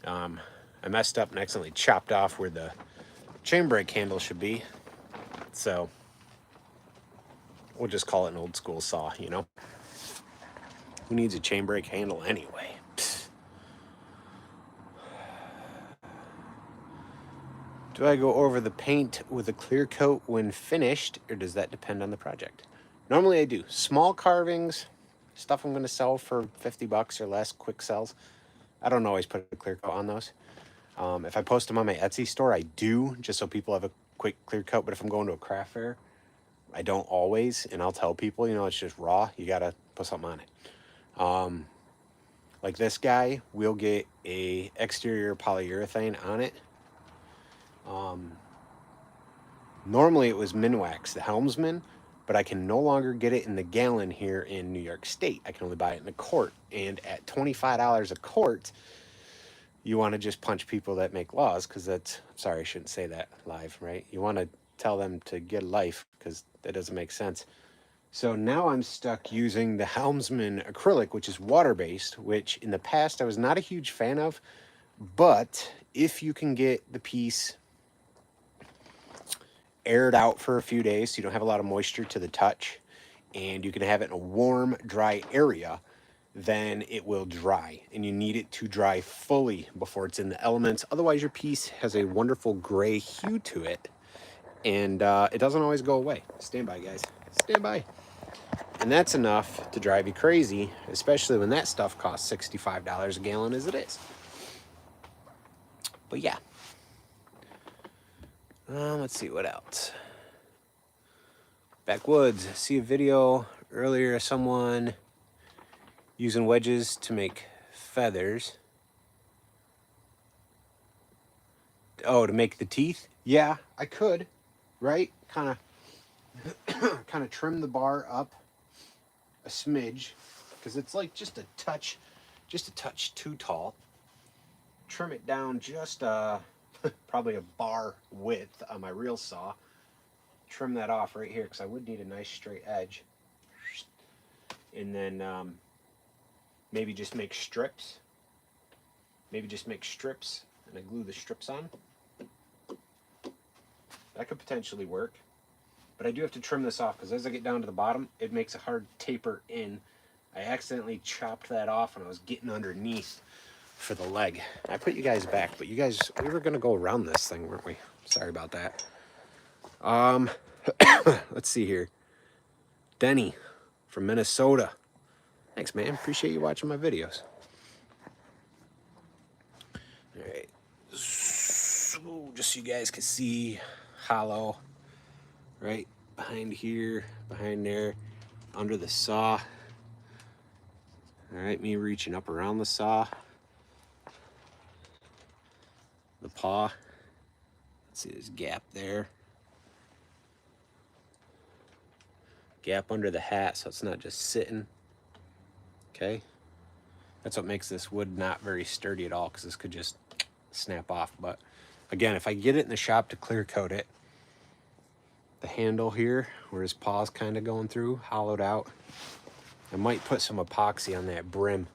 I messed up and accidentally chopped off where the chain brake handle should be, so we'll just call it an old school saw, Who needs a chain brake handle anyway? Do I go over the paint with a clear coat when finished, or does that depend on the project? Normally I do. Small carvings, stuff I'm going to sell for $50 or less, quick sells. I don't always put a clear coat on those. If I post them on my Etsy store, I do, just so people have a quick clear coat. But if I'm going to a craft fair, I don't always, and I'll tell people, you know, it's just raw. You gotta put something on it. Like this guy, we'll get a exterior polyurethane on it. Normally it was Minwax, the Helmsman, but I can no longer get it in the gallon here in New York State. I can only buy it in a quart, and at $25 a quart, you want to just punch people that make laws, because that's, sorry, I shouldn't say that live, right? You want to tell them to get a life, because that doesn't make sense. So now I'm stuck using the Helmsman acrylic, which is water-based, which in the past I was not a huge fan of, but if you can get the piece aired out for a few days so you don't have a lot of moisture to the touch, and you can have it in a warm, dry area, then it will dry, and you need it to dry fully before it's in the elements. Otherwise your piece has a wonderful gray hue to it, and it doesn't always go away. Stand by, guys, stand by. And that's enough to drive you crazy, especially when that stuff costs $65 a gallon as it is. But yeah, let's see what else. Backwoods, see a video earlier of someone using wedges to make feathers. Oh, to make the teeth? Yeah, I could, right? Kind of trim the bar up a smidge, because it's like just a touch too tall. Trim it down just probably a bar width on my reel saw. Trim that off right here, because I would need a nice straight edge. And then maybe just make strips. And I glue the strips on. That could potentially work. But I do have to trim this off, because as I get down to the bottom, it makes a hard taper in. I accidentally chopped that off when I was getting underneath for the leg. I put you guys back, but you guys, we were going to go around this thing, weren't we? Sorry about that. Let's see here. Denny from Minnesota. Thanks, man. Appreciate you watching my videos. All right. So, just so you guys can see, hollow right behind here, behind there, under the saw. All right, me reaching up around the saw. The paw. Let's see, there's a gap there. Gap under the hat, so it's not just sitting. Okay. That's what makes this wood not very sturdy at all, because this could just snap off. But again, if I get it in the shop to clear coat it, the handle here, where his paw's kind of going through, hollowed out, I might put some epoxy on that brim.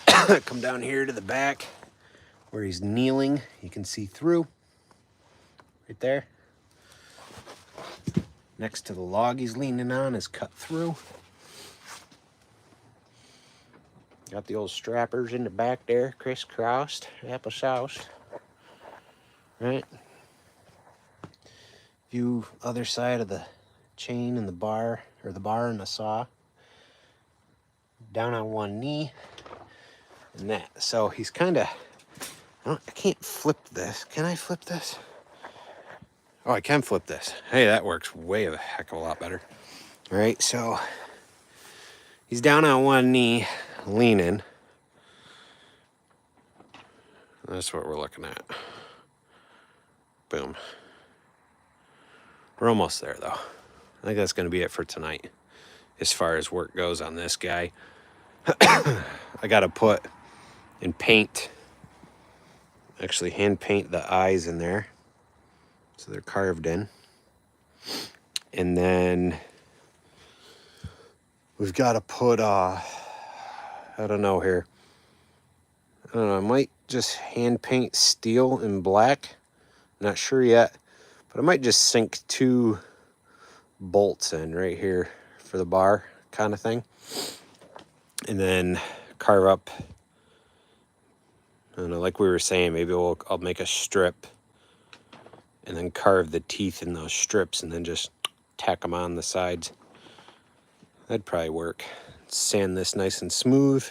Come down here to the back where he's kneeling. You can see through right there. Next to the log he's leaning on is cut through. Got the old strappers in the back there, crisscrossed, applesauce. Right? View other side of the chain and the bar, or the bar and the saw. Down on one knee. And that. So he's kind of, I can't flip this. Can I flip this? Oh, I can flip this. Hey, that works way a heck of a lot better. All right, so he's down on one knee, leaning. That's what we're looking at. Boom. We're almost there, though. I think that's going to be it for tonight as far as work goes on this guy. I got to put and paint, actually hand paint the eyes in there. So they're carved in. And then we've got to put, I don't know here. I don't know, I might just hand paint steel and black. Not sure yet. But I might just sink 2 bolts in right here for the bar kind of thing. And then carve up, I don't know, like we were saying, maybe I'll make a strip and then carve the teeth in those strips and then just tack them on the sides. That'd probably work. Sand this nice and smooth,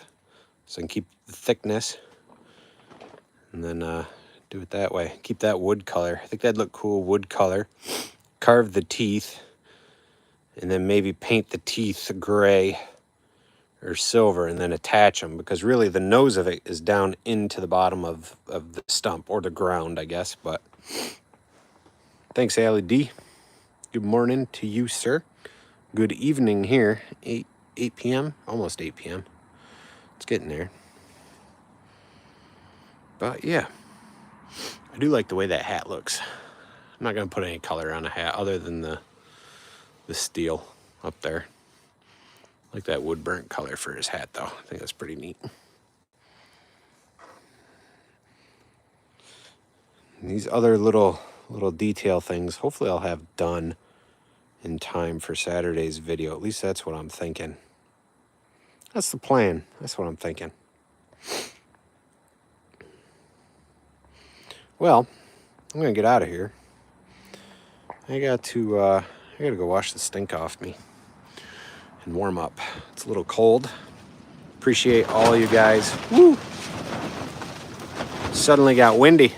so I can keep the thickness, and then do it that way. Keep that wood color. I think that'd look cool, wood color. Carve the teeth, and then maybe paint the teeth gray or silver, and then attach them, because really the nose of it is down into the bottom of the stump, or the ground, I guess. But thanks, Allie D. Good morning to you, sir. Good evening here. 8 p.m. Almost 8 p.m. It's getting there. But yeah, I do like the way that hat looks. I'm not going to put any color on a hat other than the steel up there. I like that wood burnt color for his hat, though. I think that's pretty neat. And these other little detail things, hopefully I'll have done in time for Saturday's video. At least that's what I'm thinking. That's the plan. That's what I'm thinking. Well, I'm gonna get out of here. I got to go wash the stink off me and warm up. It's a little cold. Appreciate all you guys. Woo! Suddenly got windy.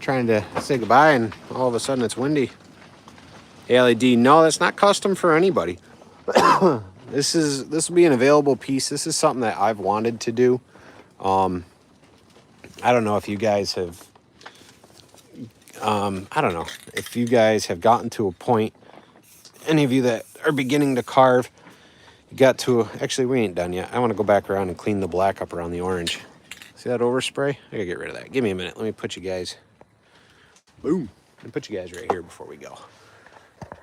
Trying to say goodbye, and all of a sudden it's windy. LED, no, that's not custom for anybody. This will be an available piece. This is something that I've wanted to do. I don't know if you guys have I don't know if you guys have gotten to a point, any of you that are beginning to carve, you got to, actually we ain't done yet. I want to go back around and clean the black up around the orange. See that overspray? I gotta get rid of that. Give me a minute. Let me put you guys, boom. Let me put you guys right here before we go.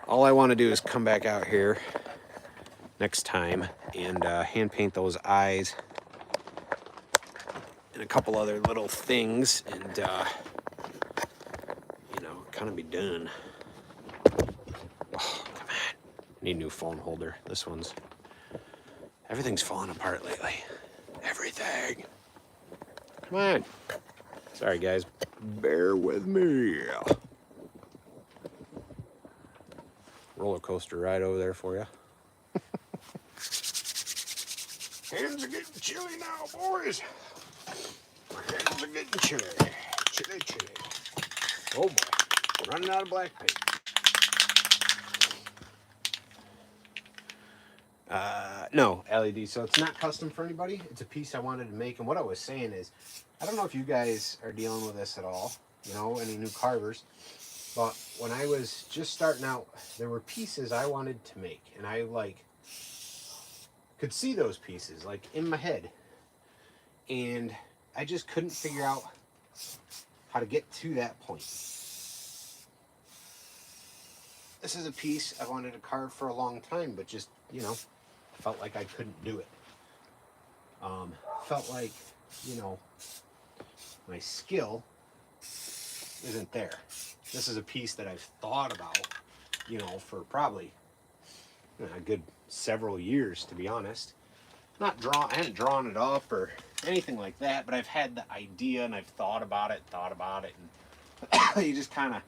All I want to do is come back out here next time and hand paint those eyes and a couple other little things, and you know, kind of be done. Oh, come on. Need a new phone holder. This one's, everything's falling apart lately. Everything. Come on. Sorry guys, bear with me. Roller coaster ride over there for you. Hands are getting chilly now, boys. Hands are getting chilly. Chilly, chilly. Oh boy, running out of black paint. No, LED, so it's not custom for anybody. It's a piece I wanted to make, and what I was saying is, I don't know if you guys are dealing with this at all, you know, any new carvers, but when I was just starting out, there were pieces I wanted to make, and I, like, could see those pieces, like, in my head, and I just couldn't figure out how to get to that point. This is a piece I wanted to carve for a long time, but just, you know, felt like I couldn't do it. Felt like, you know, my skill isn't there. This is a piece that I've thought about, you know, for probably a good several years, to be honest. I hadn't drawn it up or anything like that, but I've had the idea and I've thought about it, and you just kind of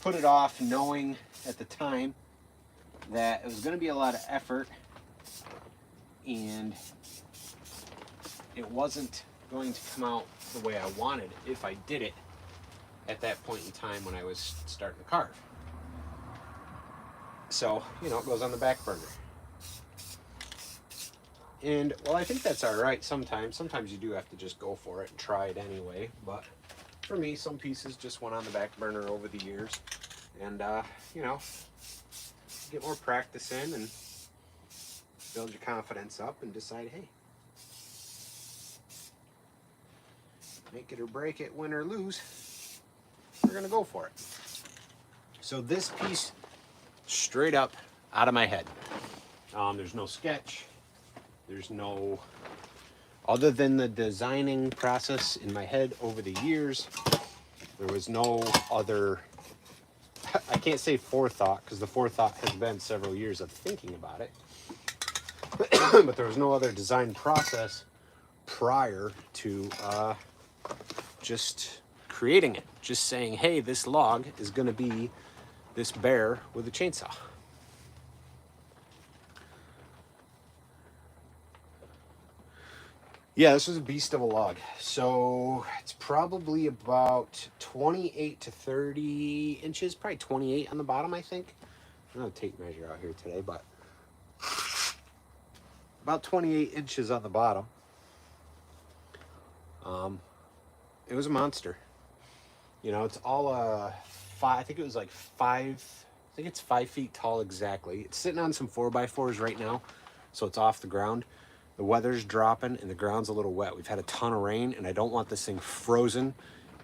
put it off, knowing at the time that it was going to be a lot of effort and it wasn't going to come out the way I wanted if I did it at that point in time when I was starting to carve. So, you know, it goes on the back burner. And, well, I think that's all right sometimes. Sometimes you do have to just go for it and try it anyway. But for me, some pieces just went on the back burner over the years. And, you know, get more practice in and build your confidence up and decide, hey, make it or break it, win or lose, we're going to go for it. So this piece, straight up out of my head. There's no sketch. There's no, other than the designing process in my head over the years, there was no other, I can't say forethought, because the forethought has been several years of thinking about it. But there was no other design process prior to just creating it. Just saying, hey, this log is going to be this bear with a chainsaw. Yeah, this was a beast of a log. So it's probably about 28 to 30 inches, probably 28 on the bottom, I think. I'm going to tape measure out here today, but about 28 inches on the bottom. It was a monster. You know, it's all five, I think it was like I think it's 5 feet tall exactly. It's sitting on some 4x4s right now, so it's off the ground. The weather's dropping and the ground's a little wet. We've had a ton of rain, and I don't want this thing frozen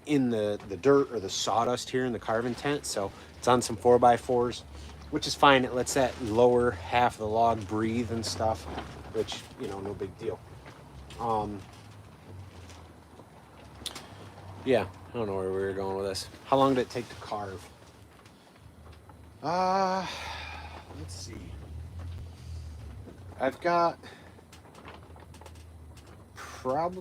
in the dirt or the sawdust here in the carving tent. So it's on some 4x4s, which is fine. It lets that lower half of the log breathe and stuff, which, you know, no big deal. Yeah, I don't know where we were going with this. How long did it take to carve? Let's see. I've got probably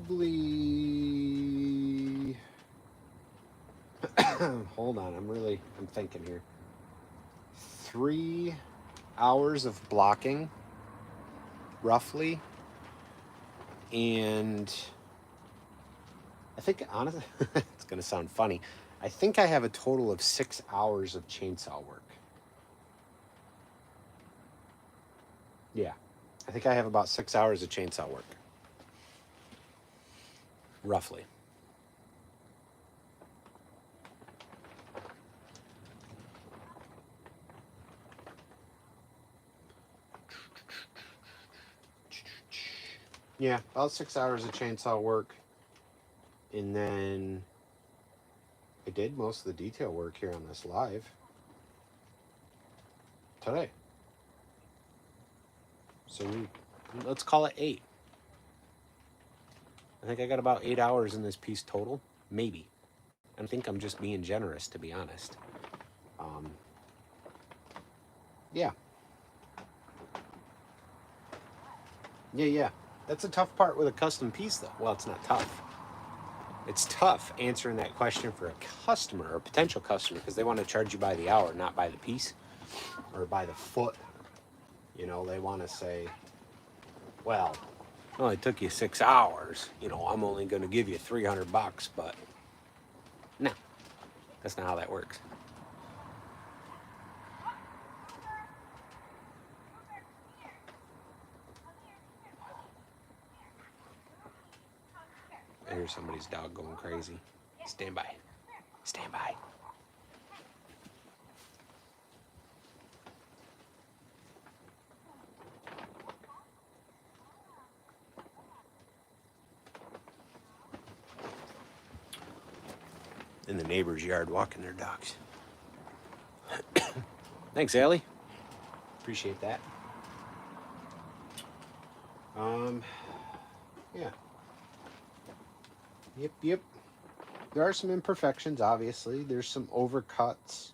hold on, I'm thinking here. 3 hours of blocking, roughly, and I think, honestly, it's gonna sound funny, I think I have a total of 6 hours of chainsaw work. Yeah, I think I have about 6 hours of chainsaw work, roughly. Yeah, about 6 hours of chainsaw work. And then I did most of the detail work here on this live today. So let's call it 8. I think I got about 8 hours in this piece total, maybe. I think I'm just being generous, to be honest. Yeah. Yeah. That's a tough part with a custom piece, though. Well, it's not tough. It's tough answering that question for a customer or a potential customer, because they want to charge you by the hour, not by the piece or by the foot. You know, they want to say, well, it only took you 6 hours. You know, I'm only going to give you $300, but no, that's not how that works. I hear somebody's dog going crazy. Stand by. Stand by. In the neighbor's yard walking their dogs. Thanks, Allie. Appreciate that. Yeah. Yep. There are some imperfections, obviously. There's some overcuts.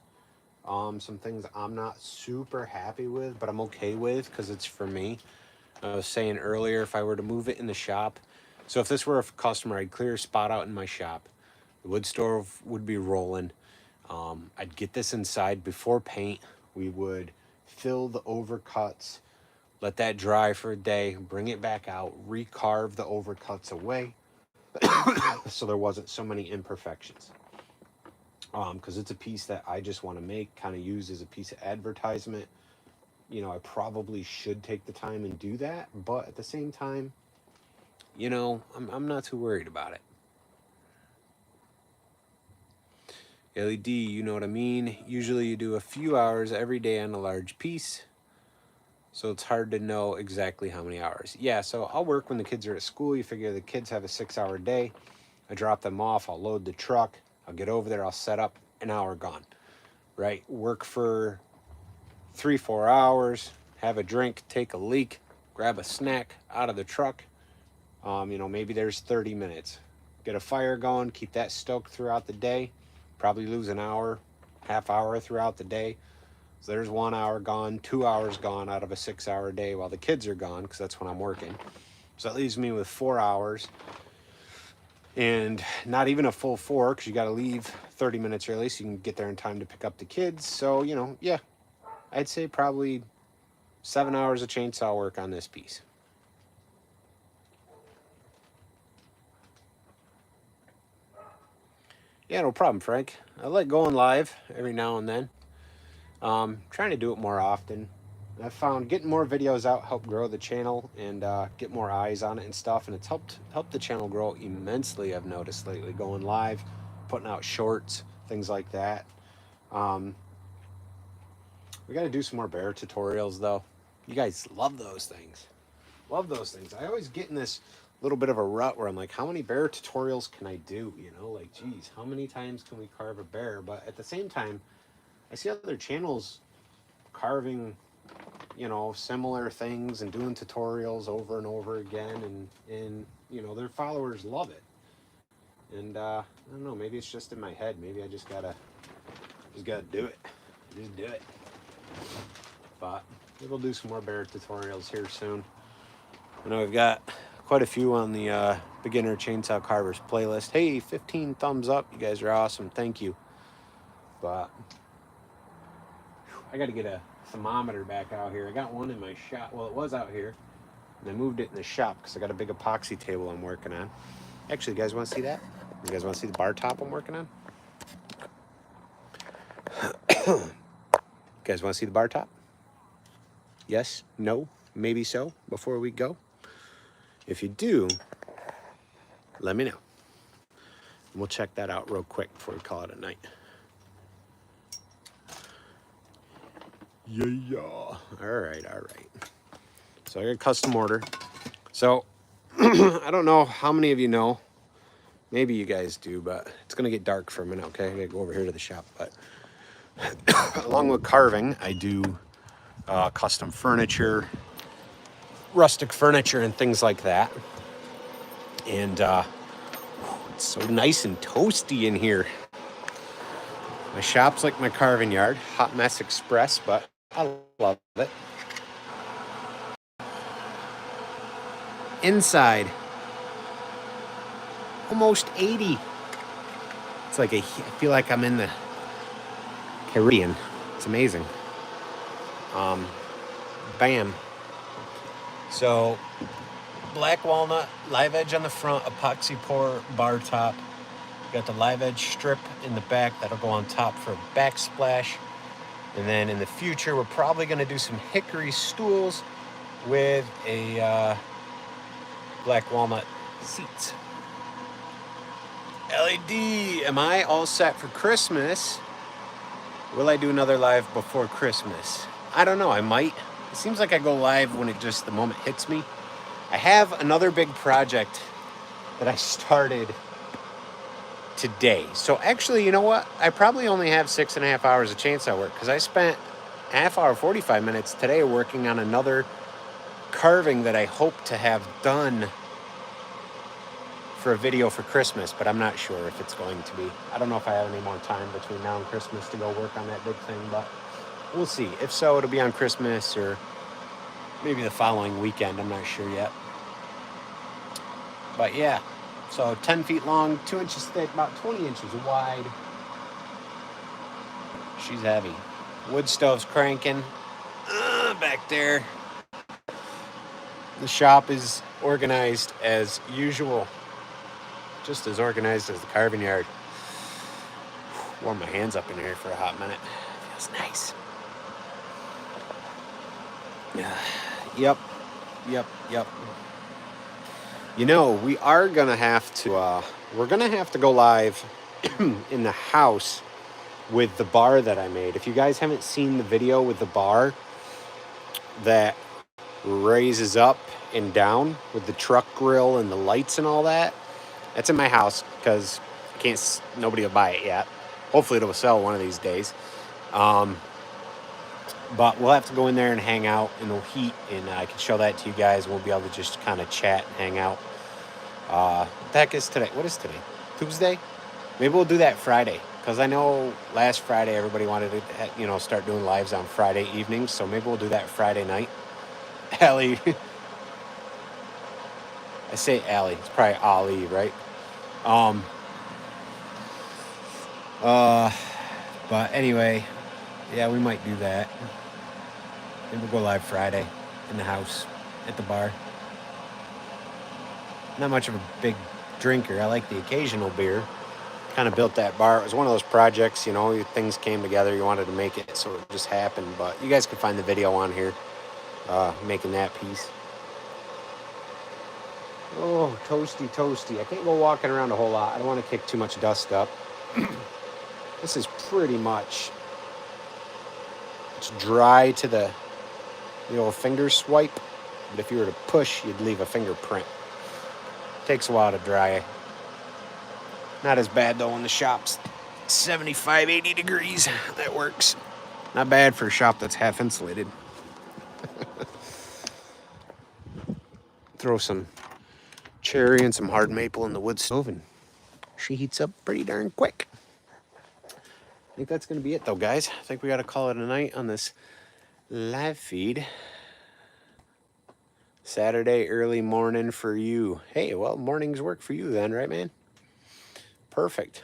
Some things I'm not super happy with, but I'm okay with because it's for me. I was saying earlier, if I were to move it in the shop, so if this were a customer, I'd clear a spot out in my shop. The wood stove would be rolling. I'd get this inside before paint. We would fill the overcuts, let that dry for a day, bring it back out, recarve the overcuts away so there wasn't so many imperfections. Because it's a piece that I just want to make, kind of use as a piece of advertisement. You know, I probably should take the time and do that, but at the same time, you know, I'm not too worried about it. LED, you know what I mean? Usually you do a few hours every day on a large piece, so it's hard to know exactly how many hours. Yeah, so I'll work when the kids are at school. You figure the kids have a 6-hour day. I drop them off, I'll load the truck, I'll get over there, I'll set up, an hour gone, right? Work for 3-4 hours, have a drink, take a leak, grab a snack out of the truck. You know, maybe there's 30 minutes. Get a fire going, keep that stoked throughout the day. Probably lose an hour, half hour throughout the day. So there's 1 hour gone, 2 hours gone out of a 6-hour day while the kids are gone, because that's when I'm working. So that leaves me with 4 hours. And not even a full 4, because you got to leave 30 minutes early so you can get there in time to pick up the kids. So, you know, yeah, I'd say probably 7 hours of chainsaw work on this piece. Yeah, no problem, Frank. I like going live every now and then. Trying to do it more often. I found getting more videos out help grow the channel and get more eyes on it and stuff, and it's helped the channel grow immensely. I've noticed lately going live, putting out shorts, things like that. Um, we got to do some more bear tutorials though. You guys love those things. Love those things. I always get in this little bit of a rut where I'm like, how many bear tutorials can I do? You know, like, geez, how many times can we carve a bear? But at the same time, I see other channels carving, you know, similar things and doing tutorials over and over again, and you know, their followers love it. And I don't know, maybe it's just in my head. Maybe I just gotta do it. Just do it. But maybe we'll do some more bear tutorials here soon. I know we've got quite a few on the beginner chainsaw carvers playlist. Hey, 15 thumbs up. You guys are awesome. Thank you. But I got to get a thermometer back out here. I got one in my shop. Well, it was out here, and I moved it in the shop because I got a big epoxy table I'm working on. Actually, you guys want to see that? You guys want to see the bar top I'm working on? You guys want to see the bar top? Yes? No? Maybe so? Before we go? If you do, let me know. And we'll check that out real quick before we call it a night. Yeah. All right. So I got a custom order. So I don't know how many of you know. Maybe you guys do, but it's gonna get dark for a minute. Okay, I gotta go over here to the shop. But along with carving, I do custom furniture, rustic furniture, and things like that. And it's so nice and toasty in here. My shop's like my carving yard, hot mess express, but I love it. Inside, almost 80. It's like I feel like I'm in the Caribbean. It's amazing. Bam. So, black walnut, live edge on the front, epoxy pour, bar top. Got the live edge strip in the back that'll go on top for a backsplash. And then in the future, we're probably going to do some hickory stools with a black walnut seats. LED, am I all set for Christmas? Will I do another live before Christmas? I don't know, I might. It seems like I go live when it just, the moment hits me. I have another big project that I started today. So actually, you know what? I probably only have 6.5 hours of chainsaw work because I spent a half hour, 45 minutes today working on another carving that I hope to have done for a video for Christmas, but I'm not sure if it's going to be. I don't know if I have any more time between now and Christmas to go work on that big thing, but we'll see. If so, it'll be on Christmas or maybe the following weekend. I'm not sure yet. But yeah, so 10 feet long, 2 inches thick, about 20 inches wide. She's heavy. Wood stove's cranking back there. The shop is organized as usual. Just as organized as the carving yard. Warm my hands up in here for a hot minute. Feels nice. Yep. You know, we are gonna have to. We're gonna have to go live in the house with the bar that I made. If you guys haven't seen the video with the bar that raises up and down with the truck grill and the lights and all that. That's in my house because nobody will buy it yet. Hopefully it'll sell one of these days. But we'll have to go in there and hang out in the heat, and I can show that to you guys. We'll be able to just kind of chat and hang out. What the heck is today? What is today? Tuesday? Maybe we'll do that Friday, because I know last Friday everybody wanted to, start doing lives on Friday evenings. So maybe we'll do that Friday night. Allie. I say Allie. It's probably Ali, right? But anyway, yeah, we might do that. Maybe we'll go live Friday in the house at the bar. Not much of a big drinker. I like the occasional beer. kind of built that bar. It was one of those projects, you know, things came together. You wanted to make it, so it just happened. But you guys can find the video on here, making that piece. Oh, toasty, toasty. I can't go walking around a whole lot. I don't want to kick too much dust up. This is pretty much, it's dry to the old finger swipe. But if you were to push, you'd leave a fingerprint. Takes a while to dry. Not as bad though in the shop's 75, 80 degrees. That works. Not bad for a shop that's half insulated. Throw some cherry and some hard maple in the wood stove and she heats up pretty darn quick. I think that's going to be it though, guys. I think we got to call it a night on this live feed. Saturday early morning for you. Hey, well, mornings work for you then, right, man? Perfect.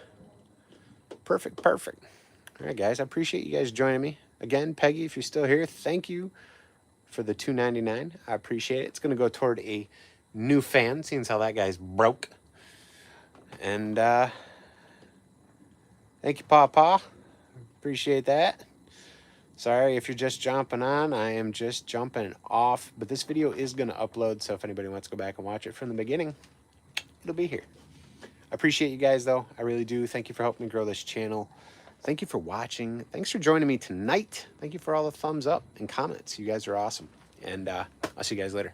Perfect, perfect. All right, guys, I appreciate you guys joining me. Again, Peggy, if you're still here, thank you for the $2.99. I appreciate it. It's going to go toward a new fan, seeing how that guy's broke. And thank you, Pawpaw. Appreciate that. Sorry if you're just jumping on. I am just jumping off. But this video is going to upload, so if anybody wants to go back and watch it from the beginning, it'll be here. I appreciate you guys, though. I really do. Thank you for helping me grow this channel. Thank you for watching. Thanks for joining me tonight. Thank you for all the thumbs up and comments. You guys are awesome. And I'll see you guys later.